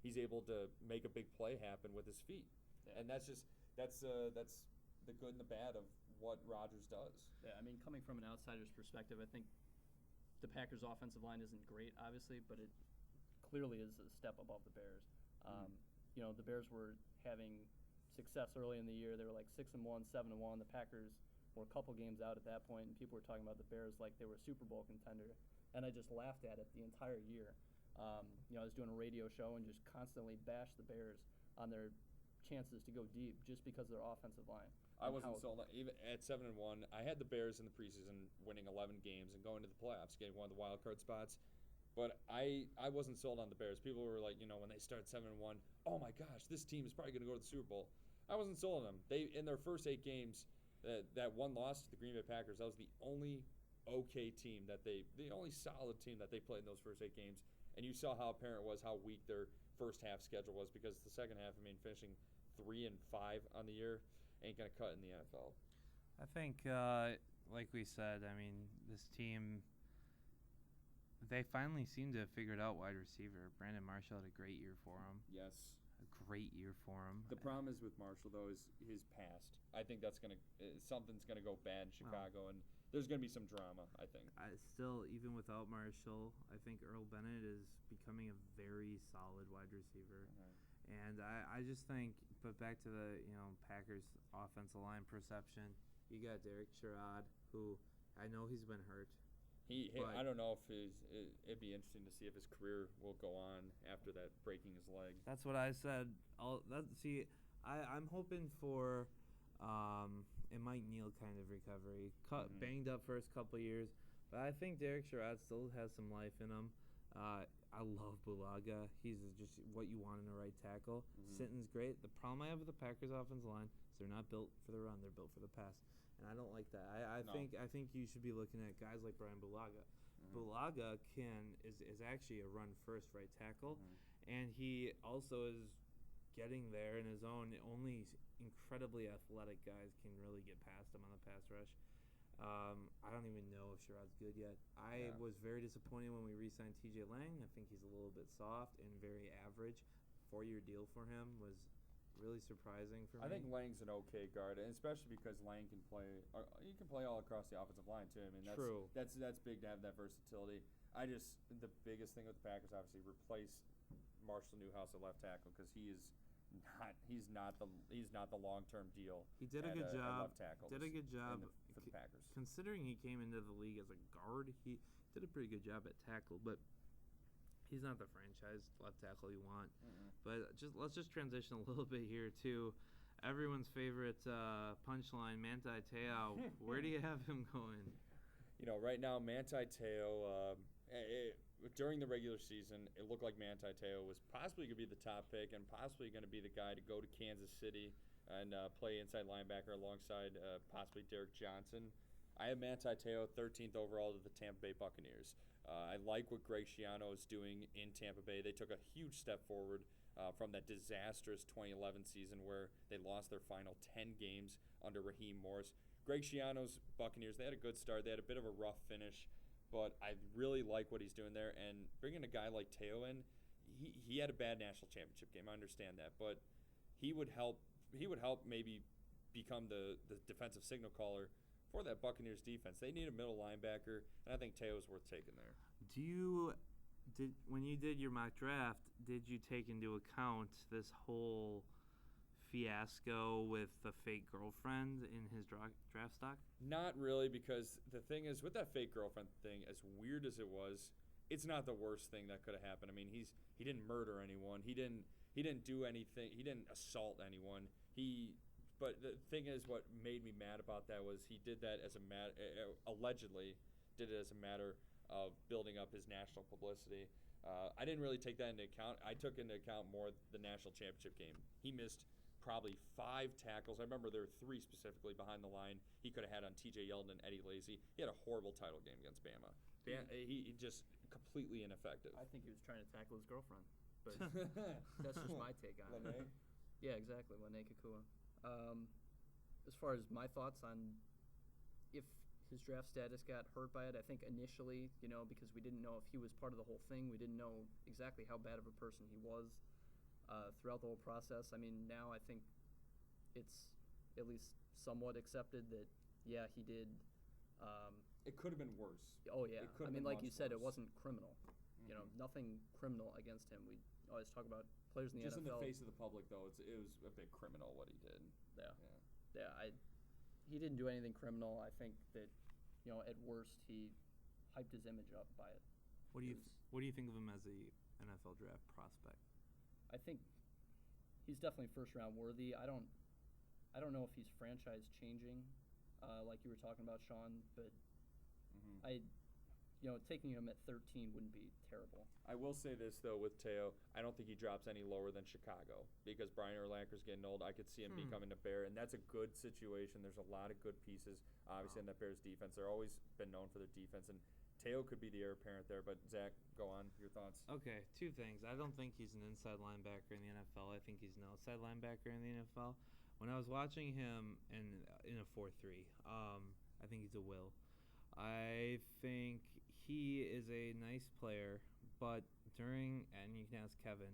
[SPEAKER 3] he's able to make a big play happen with his feet. Yeah. And that's the good and the bad of what Rodgers does.
[SPEAKER 2] Yeah, coming from an outsider's perspective, I think the Packers' offensive line isn't great, obviously, but it clearly is a step above the Bears. The Bears were having success early in the year. They were like 6-1, 7-1. The Packers were a couple games out at that point, and people were talking about the Bears like they were a Super Bowl contender, and I just laughed at it the entire year. I was doing a radio show and just constantly bashed the Bears on their chances to go deep just because of their offensive line.
[SPEAKER 3] I wasn't sold even at 7-1. I had the Bears in the preseason winning 11 games and going to the playoffs, getting one of the wild card spots. But I wasn't sold on the Bears. People were like, when they start 7-1, oh my gosh, this team is probably going to go to the Super Bowl. I wasn't sold on them. They in their first 8 games, that one loss to the Green Bay Packers, that was the only okay team the only solid team that they played in those first 8 games. And you saw how apparent it was how weak their first half schedule was, because the second half, finishing 3-5 on the year ain't gonna cut in the NFL.
[SPEAKER 1] I think, like we said, this team, they finally seem to have figured out wide receiver. Brandon Marshall had a great year for him.
[SPEAKER 3] Yes.
[SPEAKER 1] A great year for him.
[SPEAKER 3] The problem is with Marshall, though, is his past. I think that's something's gonna go bad in Chicago, and there's gonna be some drama, I think.
[SPEAKER 1] Still, even without Marshall, I think Earl Bennett is becoming a very solid wide receiver. And I just think, but back to the Packers offensive line perception, you got Derek Sherrod, who I know he's been hurt.
[SPEAKER 3] I don't know if it'd be interesting to see if his career will go on after that, breaking his leg.
[SPEAKER 1] That's what I said. I'm hoping for a Mike Neal kind of recovery. Banged up first couple years, but I think Derek Sherrod still has some life in him. I love Bulaga. He's just what you want in a right tackle. Sinton's great. The problem I have with the Packers offensive line is they're not built for the run. They're built for the pass. And I don't like that. I think you should be looking at guys like Brian Bulaga. Bulaga is actually a run first right tackle, and he also is getting there in his own. Only incredibly athletic guys can really get past him on the pass rush. I don't even know if Sherrod's good yet. I was very disappointed when we re-signed TJ Lang. I think he's a little bit soft and very average. 4-year deal for him was really surprising for me.
[SPEAKER 3] I think Lang's an okay guard, and especially because Lang can play. He can play all across the offensive line too.
[SPEAKER 1] True.
[SPEAKER 3] That's big to have that versatility. The biggest thing with the Packers, obviously, replace Marshall Newhouse at left tackle, because he's not the long-term deal.
[SPEAKER 1] He did a good job.
[SPEAKER 3] Left tackle.
[SPEAKER 1] Did a good job
[SPEAKER 3] for the Packers.
[SPEAKER 1] Considering he came into the league as a guard, he did a pretty good job at tackle, but he's not the franchise left tackle you want. But let's just transition a little bit here to everyone's favorite punchline, Manti Te'o. Where do you have him going?
[SPEAKER 3] Right now, Manti Te'o, during the regular season, it looked like Manti Te'o was possibly going to be the top pick and possibly going to be the guy to go to Kansas City and play inside linebacker alongside possibly Derek Johnson. I have Manti Te'o 13th overall to the Tampa Bay Buccaneers. I like what Greg Schiano is doing in Tampa Bay. They took a huge step forward from that disastrous 2011 season where they lost their final 10 games under Raheem Morris. Greg Schiano's Buccaneers, they had a good start. They had a bit of a rough finish, but I really like what he's doing there. And bringing a guy like Te'o in, he had a bad national championship game. I understand that, but he would help maybe become the defensive signal caller for that Buccaneers defense. They need a middle linebacker, and I think Teo's worth taking there.
[SPEAKER 1] When you did your mock draft, did you take into account this whole fiasco with the fake girlfriend in his draft stock?
[SPEAKER 3] Not really, because the thing is, with that fake girlfriend thing, as weird as it was, it's not the worst thing that could have happened. I mean, he didn't murder anyone. He didn't do anything. He didn't assault anyone. But the thing is, what made me mad about that was he did that as allegedly did it as a matter of building up his national publicity. I didn't really take that into account. I took into account more the national championship game. He missed probably 5 tackles. I remember there were 3 specifically behind the line he could have had on T.J. Yeldon and Eddie Lacy. He had a horrible title game against Bama. He just completely ineffective.
[SPEAKER 2] I think he was trying to tackle his girlfriend, but that's just my take on it. Yeah, exactly, Lene Kakua. As far as my thoughts on if his draft status got hurt by it, I think initially, because we didn't know if he was part of the whole thing, we didn't know exactly how bad of a person he was throughout the whole process. I mean, now I think it's at least somewhat accepted that, yeah, he did.
[SPEAKER 3] It could have been worse.
[SPEAKER 2] Oh, yeah. I mean, like you said, it
[SPEAKER 3] worse.
[SPEAKER 2] wasn't criminal.
[SPEAKER 3] Mm-hmm.
[SPEAKER 2] Nothing criminal against him. We always talk about players in the
[SPEAKER 3] Just
[SPEAKER 2] NFL.
[SPEAKER 3] in the face of the public, though, it was a bit criminal what he did.
[SPEAKER 2] Yeah. He didn't do anything criminal. I think that, at worst, he hyped his image up by it.
[SPEAKER 1] What do you think of him as a NFL draft prospect?
[SPEAKER 2] I think he's definitely first round worthy. I don't know if he's franchise changing, like you were talking about, Sean, but taking him at 13 wouldn't be terrible.
[SPEAKER 3] I will say this, though, with Te'o, I don't think he drops any lower than Chicago because Brian Urlacher's getting old. I could see him becoming a Bear, and that's a good situation. There's a lot of good pieces, obviously, in that Bears defense. They're always been known for their defense, and Te'o could be the heir apparent there. But, Zach, go on. Your thoughts?
[SPEAKER 1] Okay, 2 things. I don't think he's an inside linebacker in the NFL. I think he's an outside linebacker in the NFL. When I was watching him in a 4-3, I think he's a will. I think he is a nice player, but and you can ask Kevin,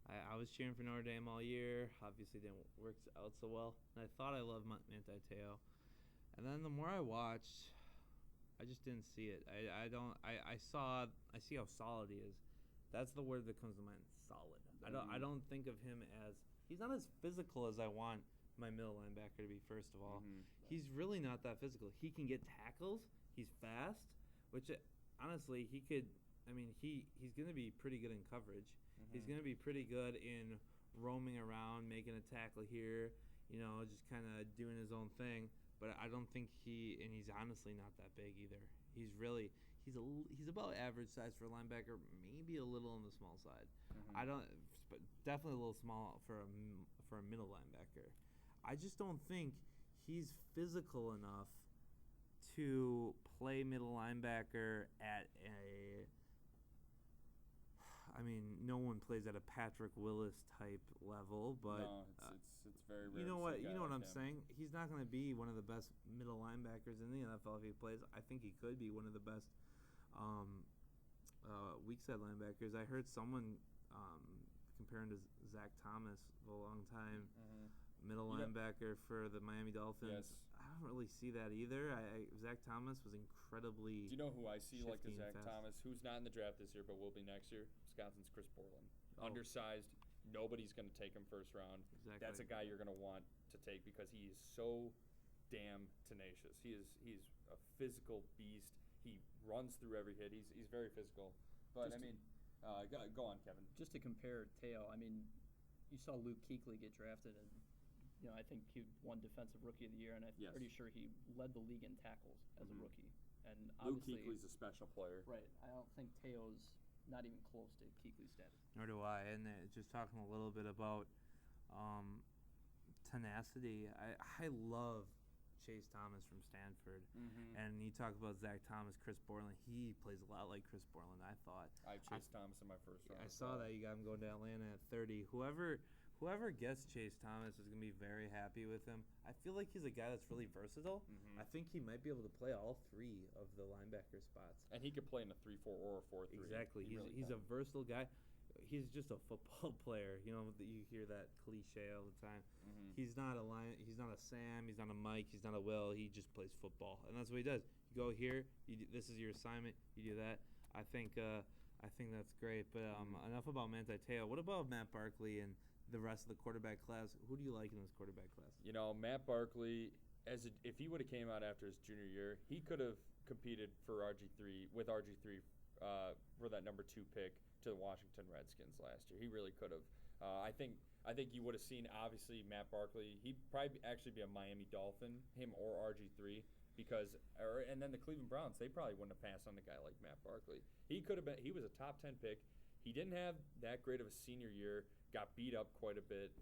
[SPEAKER 1] I was cheering for Notre Dame all year. Obviously didn't work out so well. And I thought I loved Manti Te'o. And then the more I watched, I just didn't see it. I see how solid he is. That's the word that comes to mind, solid. I don't think of him as, he's not as physical as I want my middle linebacker to be, first of all. He's really not that physical. He can get tackles. He's fast, which honestly, he's going to be pretty good in coverage. He's going to be pretty good in roaming around, making a tackle here, just kind of doing his own thing. But I don't think and he's honestly not that big either. He's about average size for a linebacker, maybe a little on the small side. But definitely a little small for a middle linebacker. I just don't think he's physical enough to play middle linebacker at no one plays at a Patrick Willis type level, but
[SPEAKER 3] no, it's very rare.
[SPEAKER 1] You know what I'm saying? He's not going to be one of the best middle linebackers in the NFL if he plays. I think he could be one of the best weak side linebackers. I heard someone comparing to Zach Thomas for a long time. Middle linebacker for the Miami Dolphins.
[SPEAKER 3] Yes.
[SPEAKER 1] I don't really see that either. Zach Thomas was incredibly.
[SPEAKER 3] Do you know who I see like the Zach
[SPEAKER 1] fast.
[SPEAKER 3] Thomas, who's not in the draft this year but will be next year? Wisconsin's Chris Borland. Undersized. Nobody's going to take him first round.
[SPEAKER 1] Exactly.
[SPEAKER 3] That's a guy you're going to want to take because he is so damn tenacious. He's a physical beast. He runs through every hit. He's very physical. But go on, Kevin.
[SPEAKER 2] Just to compare Te'o, you saw Luke Kuechly get drafted, and I think he won Defensive Rookie of the Year, and I'm pretty sure he led the league in tackles as a rookie. And
[SPEAKER 3] Luke
[SPEAKER 2] obviously,
[SPEAKER 3] Kuechly's a special player.
[SPEAKER 2] Right. I don't think Te'o's not even close to Kuechly's status.
[SPEAKER 1] Nor do I. And just talking a little bit about tenacity. I love Chase Thomas from Stanford.
[SPEAKER 3] Mm-hmm.
[SPEAKER 1] And you talk about Zach Thomas, Chris Borland. He plays a lot like Chris Borland, I thought.
[SPEAKER 3] I have Chase Thomas in my first round.
[SPEAKER 1] I saw that you got him going to Atlanta at 30. Whoever gets Chase Thomas is going to be very happy with him. I feel like he's a guy that's really versatile.
[SPEAKER 3] Mm-hmm.
[SPEAKER 1] I think he might be able to play all three of the linebacker spots.
[SPEAKER 3] And he could play in a 3-4 or a 4-3.
[SPEAKER 1] Exactly. He's a versatile guy. He's just a football player. You know, you hear that cliche all the time.
[SPEAKER 3] Mm-hmm.
[SPEAKER 1] He's not a He's not a Sam. He's not a Mike. He's not a Will. He just plays football, and that's what he does. You go here. This is your assignment. You do that. I think that's great. But enough about Manti. What about Matt Barkley and the rest of the quarterback class? Who do you like in this quarterback class?
[SPEAKER 3] You know, Matt Barkley, if he would have came out after his junior year, he could have competed for RG3 for that number 2 pick to the Washington Redskins last year. He really could have. I think you would have seen, obviously, Matt Barkley. He'd probably actually be a Miami Dolphin, him or RG3, and then the Cleveland Browns, they probably wouldn't have passed on a guy like Matt Barkley. He was a top 10 pick. He didn't have that great of a senior year, got beat up quite a bit,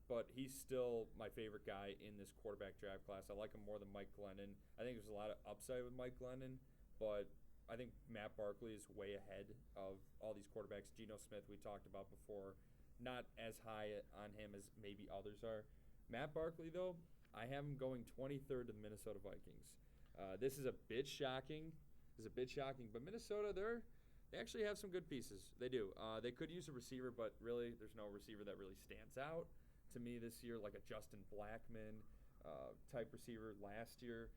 [SPEAKER 3] but he's still my favorite guy in this quarterback draft class. I like him more than Mike Glennon. I think there's a lot of upside with Mike Glennon, but I think Matt Barkley is way ahead of all these quarterbacks. Geno Smith, we talked about before, not as high on him as maybe others are. Matt Barkley, though, I have him going 23rd to the Minnesota Vikings. This is a bit shocking. But Minnesota, they actually have some good pieces. They do. They could use a receiver, but really, there's no receiver that really stands out to me this year, like a Justin Blackmon type receiver last year.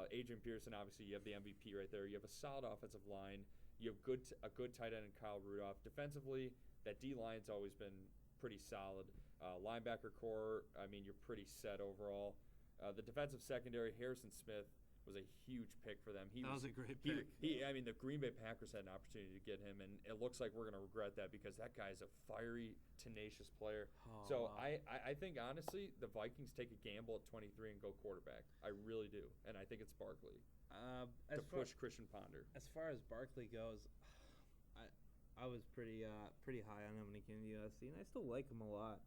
[SPEAKER 3] Adrian Pearson, obviously, you have the MVP right there. You have a solid offensive line. You have a good tight end in Kyle Rudolph. Defensively, that D-line's always been pretty solid. Linebacker core, I mean, you're pretty set overall. The defensive secondary, Harrison Smith was a huge pick for them.
[SPEAKER 1] That was a great pick.
[SPEAKER 3] The Green Bay Packers had an opportunity to get him, and it looks like we're going to regret that because that guy's a fiery, tenacious player. Wow. I think, honestly, the Vikings take a gamble at 23 and go quarterback. I really do, and I think it's Barkley to push Christian Ponder.
[SPEAKER 1] As far as Barkley goes, I was pretty high on him when he came to USC, and I still like him a lot.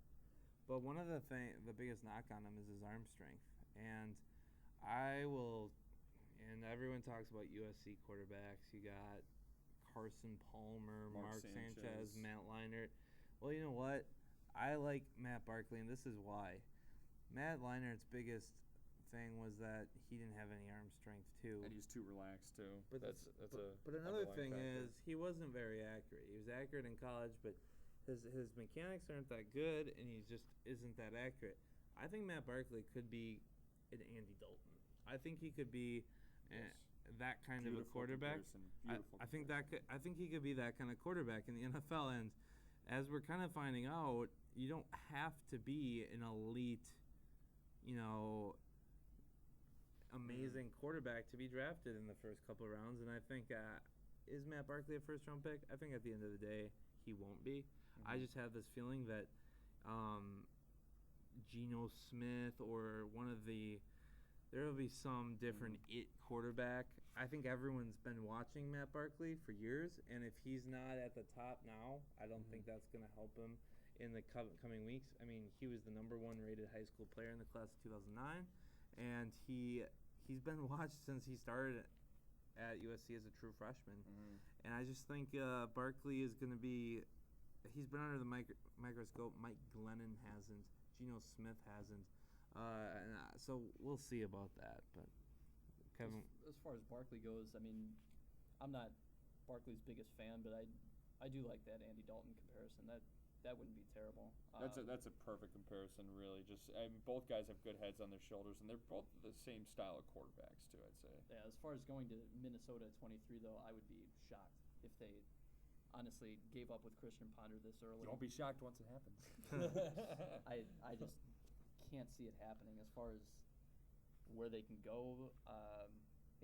[SPEAKER 1] But one of the biggest knock on him is his arm strength, and And everyone talks about USC quarterbacks. You got Carson Palmer, Mark Sanchez, Matt Leinart. Well, you know what? I like Matt Barkley, and this is why. Matt Leinart's biggest thing was that he didn't have any arm strength, too.
[SPEAKER 3] And he's too relaxed, too.
[SPEAKER 1] But another thing is he wasn't very accurate. He was accurate in college, but his mechanics aren't that good, and he just isn't that accurate. I think Matt Barkley could be an Andy Dalton. I think he could be that kind of a quarterback. I think he could be that kind of quarterback in the NFL. And as we're kind of finding out, you don't have to be an elite, amazing quarterback to be drafted in the first couple of rounds. And I think is Matt Barkley a first-round pick? I think at the end of the day, he won't be. Mm-hmm. I just have this feeling that Geno Smith or there will be some different quarterback. I think everyone's been watching Matt Barkley for years, and if he's not at the top now, I don't think that's going to help him in the coming weeks. I mean, he was the number 1 rated high school player in the class of 2009, and he's been watched since he started at USC as a true freshman. Mm-hmm. And I just think Barkley is going to be – he's been under the microscope. Mike Glennon hasn't. Geno Smith hasn't. So we'll see about that. But Kevin,
[SPEAKER 2] as far as Barkley goes, I mean, I'm not Barkley's biggest fan, but I do like that Andy Dalton comparison. That wouldn't be terrible.
[SPEAKER 3] That's a perfect comparison, really. Both guys have good heads on their shoulders, and they're both the same style of quarterbacks too, I'd say.
[SPEAKER 2] Yeah. As far as going to Minnesota at 23, though, I would be shocked if they honestly gave up with Christian Ponder this early.
[SPEAKER 3] Don't be shocked once it happens.
[SPEAKER 2] I just can't see it happening as far as where they can go.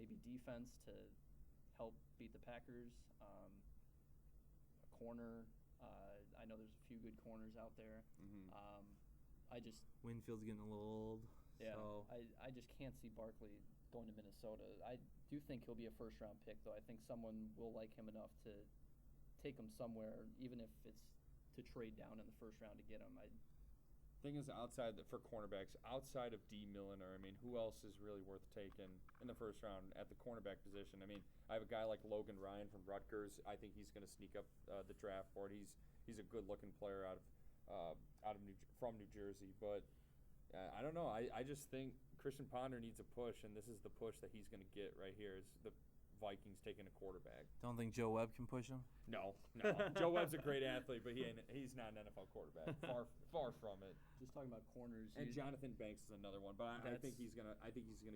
[SPEAKER 2] Maybe defense to help beat the Packers. A corner. I know there's a few good corners out there. Mm-hmm.
[SPEAKER 1] Winfield's getting a little old.
[SPEAKER 2] Yeah.
[SPEAKER 1] So.
[SPEAKER 2] I just can't see Barkley going to Minnesota. I do think he'll be a first-round pick, though. I think someone will like him enough to take him somewhere, even if it's to trade down in the first round to get him. I
[SPEAKER 3] thing is, for cornerbacks, outside of D. Milliner, I mean, who else is really worth taking in the first round at the cornerback position? I mean, I have a guy like Logan Ryan from Rutgers. I think he's going to sneak up the draft board. He's a good-looking player from New Jersey, but I don't know. I just think Christian Ponder needs a push, and this is the push that he's going to get right here. Is the Vikings taking a quarterback?
[SPEAKER 1] Don't think Joe Webb can push him?
[SPEAKER 3] No. Joe Webb's a great athlete, but he's not an NFL quarterback. Far from it.
[SPEAKER 2] Just talking about corners.
[SPEAKER 3] And Jonathan Banks is another one, but I think he's gonna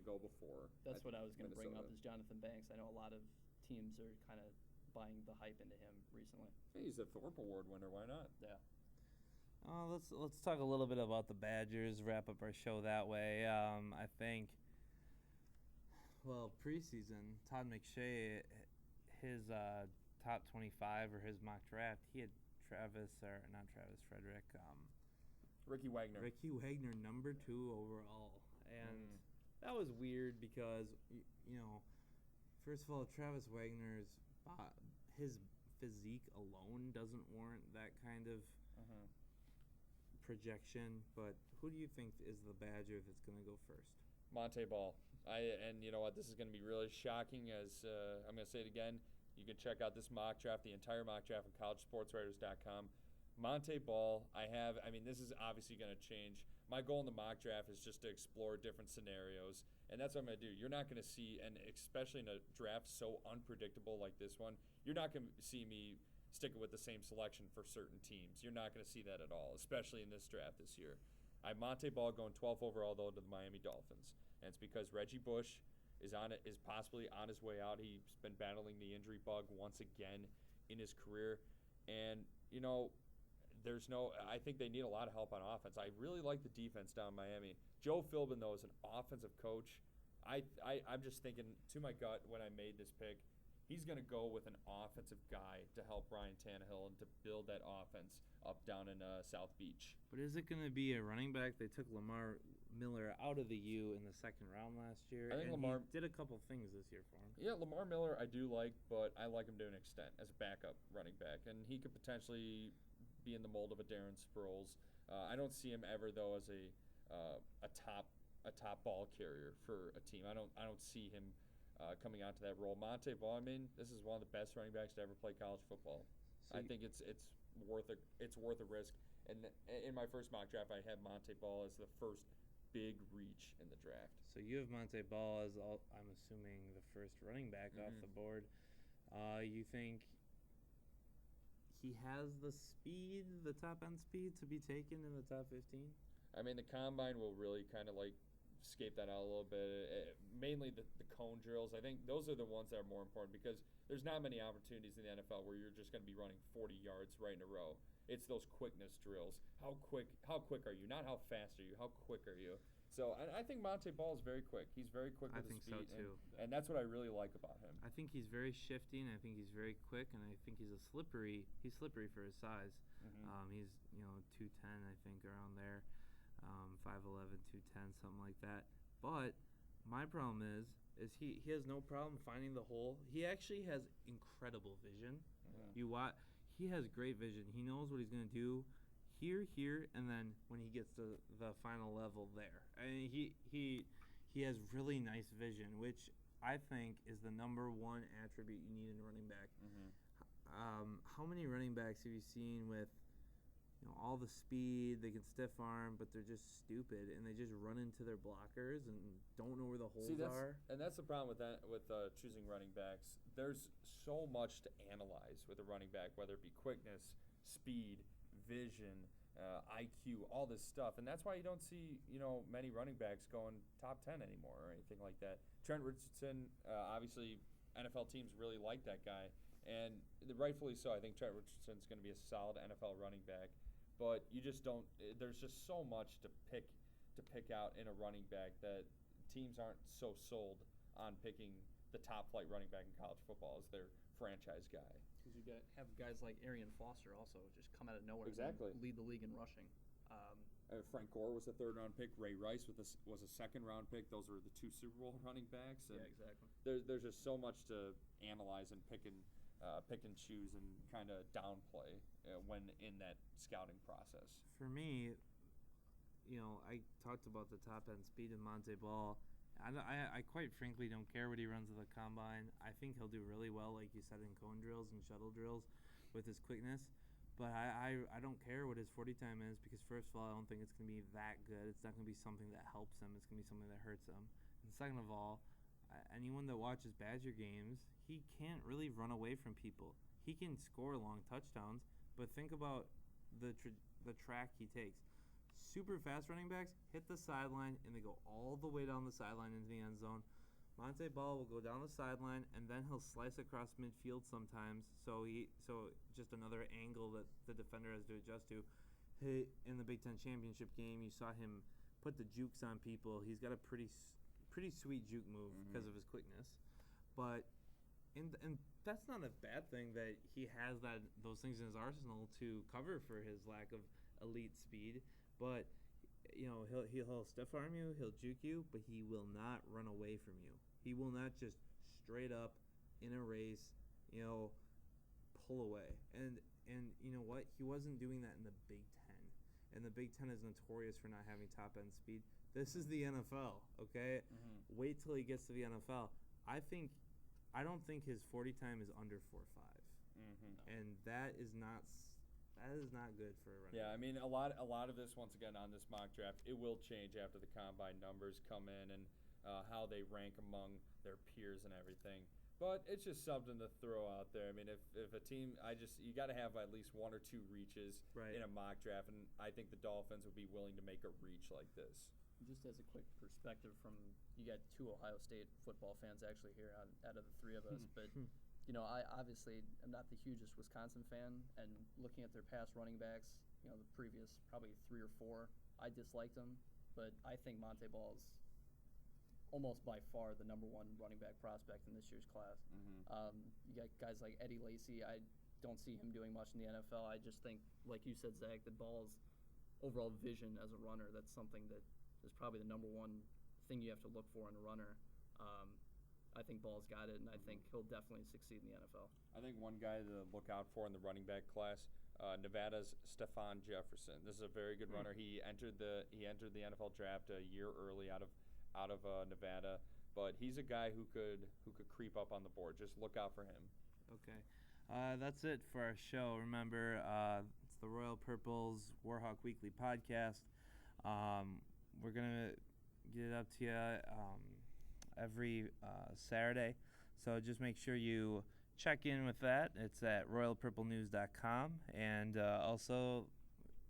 [SPEAKER 3] go before.
[SPEAKER 2] That's what I was gonna bring up
[SPEAKER 3] Minnesota.
[SPEAKER 2] is Jonathan Banks. I know a lot of teams are kind of buying the hype into him recently.
[SPEAKER 3] Hey, he's a Thorpe Award winner. Why not?
[SPEAKER 2] Yeah.
[SPEAKER 1] Let's talk a little bit about the Badgers. Wrap up our show that way. I think. Well, preseason, Todd McShay, his top 25 or his mock draft, he had Frederick.
[SPEAKER 3] Ricky Wagner.
[SPEAKER 1] Ricky Wagner, number 2 overall. And that was weird because, first of all, Travis Wagner's his physique alone doesn't warrant that kind of projection. But who do you think is the Badger that's going to go first?
[SPEAKER 3] Monte Ball. And you know what? This is going to be really shocking. As I'm going to say it again. You can check out this mock draft, the entire mock draft, on CollegeSportsWriters.com. Monte Ball, this is obviously going to change. My goal in the mock draft is just to explore different scenarios, and that's what I'm going to do. You're not going to see, and especially in a draft so unpredictable like this one, you're not going to see me sticking with the same selection for certain teams. You're not going to see that at all, especially in this draft this year. I have Monte Ball going 12th overall, though, to the Miami Dolphins, and it's because Reggie Bush is possibly on his way out. He's been battling the injury bug once again in his career, and I think they need a lot of help on offense. I really like the defense down in Miami. Joe Philbin, though, is an offensive coach. I'm just thinking to my gut when I made this pick, he's going to go with an offensive guy to help Ryan Tannehill and to build that offense up down in South Beach.
[SPEAKER 1] But is it going to be a running back? They took Lamar Miller out of the U in the second round last year.
[SPEAKER 3] I think
[SPEAKER 1] and
[SPEAKER 3] Lamar
[SPEAKER 1] he did a couple things this year for him.
[SPEAKER 3] Yeah, Lamar Miller I do like, but I like him to an extent as a backup running back, and he could potentially be in the mold of a Darren Sproles. I don't see him ever though as a top ball carrier for a team. I don't see him coming out to that role. Monte Ball, this is one of the best running backs to ever play college football. I think it's worth a risk. And in my first mock draft, I had Monte Ball as the first big reach in the draft.
[SPEAKER 1] So you have Monte Ball as I'm assuming the first running back off the board. You think he has the speed, the top end speed, to be taken in the top 15?
[SPEAKER 3] The combine will really kind of escape that out a little bit. Mainly the cone drills. I think those are the ones that are more important because there's not many opportunities in the NFL where you're just going to be running 40 yards right in a row. It's those quickness drills. How quick are you? Not how fast are you. How quick are you? So I think Monte Ball is very quick. He's very quick with his feet.
[SPEAKER 1] I think so too.
[SPEAKER 3] And that's what I really like about him.
[SPEAKER 1] I think he's very shifty, and I think he's very quick, and I think he's slippery for his size. He's 210, I think, around there, 5'11", 210, something like that. But my problem is he has no problem finding the hole. He actually has incredible vision. He has great vision. He knows what he's going to do here, and then when he gets to the final level there. He has really nice vision, which I think is the number one attribute you need in a running back. How many running backs have you seen with all the speed, they can stiff arm, but they're just stupid and they just run into their blockers and don't know where the holes are?
[SPEAKER 3] And that's the problem with choosing running backs. There's so much to analyze with a running back, whether it be quickness, speed, vision, IQ, all this stuff, and that's why you don't see many running backs going top 10 anymore or anything like that. Trent Richardson, obviously, NFL teams really like that guy, and rightfully so. I think Trent Richardson's going to be a solid NFL running back, but you just don't. There's just so much to pick out in a running back that teams aren't so sold on picking the top flight running back in college football as their franchise guy.
[SPEAKER 2] Because you have guys like Arian Foster also just come out of nowhere
[SPEAKER 3] Exactly.
[SPEAKER 2] and lead the league in rushing.
[SPEAKER 3] Frank Gore was a third-round pick. Ray Rice was a second-round pick. Those were the two Super Bowl running backs. And
[SPEAKER 2] yeah, exactly.
[SPEAKER 3] There's just so much to analyze and pick and choose and kind of downplay when in that scouting process.
[SPEAKER 1] For me, I talked about the top end speed of Monte Ball. I quite frankly don't care what he runs at the combine. I think he'll do really well, like you said, in cone drills and shuttle drills with his quickness. But I don't care what his 40 time is because, first of all, I don't think it's going to be that good. It's not going to be something that helps him. It's going to be something that hurts him. And second of all, anyone that watches Badger games, he can't really run away from people. He can score long touchdowns, but think about the track he takes. Super fast running backs hit the sideline, and they go all the way down the sideline into the end zone. Monte Ball will go down the sideline, and then he'll slice across midfield sometimes. So just another angle that the defender has to adjust to. In the Big Ten championship game, you saw him put the jukes on people. He's got a pretty sweet juke move because of his quickness. But and that's not a bad thing that he has those things in his arsenal to cover for his lack of elite speed. But he'll stiff arm you, he'll juke you, but he will not run away from you. He will not just straight up in a race, pull away. And you know what? He wasn't doing that in the Big Ten. And the Big Ten is notorious for not having top end speed. This is the NFL, okay? Wait till he gets to the NFL. I don't think his 40 time is under 4.5. And that is not good for a running back.
[SPEAKER 3] Yeah, I mean, a lot of this, once again, on this mock draft, it will change after the combine numbers come in and how they rank among their peers and everything. But it's just something to throw out there. I mean, if a team, you got to have at least one or two reaches in a mock draft, and I think the Dolphins would be willing to make a reach like this.
[SPEAKER 2] Just as a quick perspective you got 2 Ohio State football fans actually here out of the 3 of us, but I obviously am not the hugest Wisconsin fan, and looking at their past running backs, the previous probably 3 or 4, I disliked them, but I think Monte Ball is almost by far the number 1 running back prospect in this year's class. You got guys like Eddie Lacy. I don't see him doing much in the NFL. I just think, like you said, Zach, the Ball's overall vision as a runner, that's something that is probably the number 1 thing you have to look for in a runner. I think Ball's got it, and I think he'll definitely succeed in the NFL.
[SPEAKER 3] I think one guy to look out for in the running back class, Nevada's Stephon Jefferson. This is a very good runner. He entered the NFL draft a year early out of Nevada, but he's a guy who could creep up on the board. Just look out for him.
[SPEAKER 1] Okay. That's it for our show. Remember, it's the Royal Purple's Warhawk Weekly podcast. We're going to get it up to you every Saturday. So just make sure you check in with that. It's at royalpurplenews.com. And also,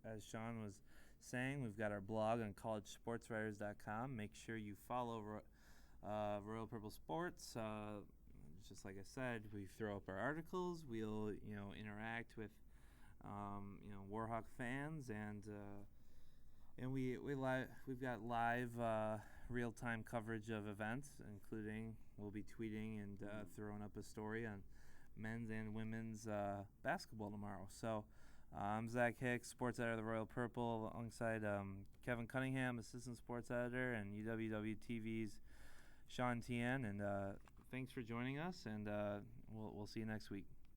[SPEAKER 1] as Sean was saying, we've got our blog on CollegeSportsWriters.com. Make sure you follow Royal Purple Sports. Just like I said, we throw up our articles. We'll interact with Warhawk fans, and we've got live real-time coverage of events, including we'll be tweeting and throwing up a story on men's and women's basketball tomorrow. So I'm Zach Hicks, sports editor of the Royal Purple, alongside Kevin Cunningham, assistant sports editor, and UWW-TV's Sean Tehan. And thanks for joining us, and we'll see you next week.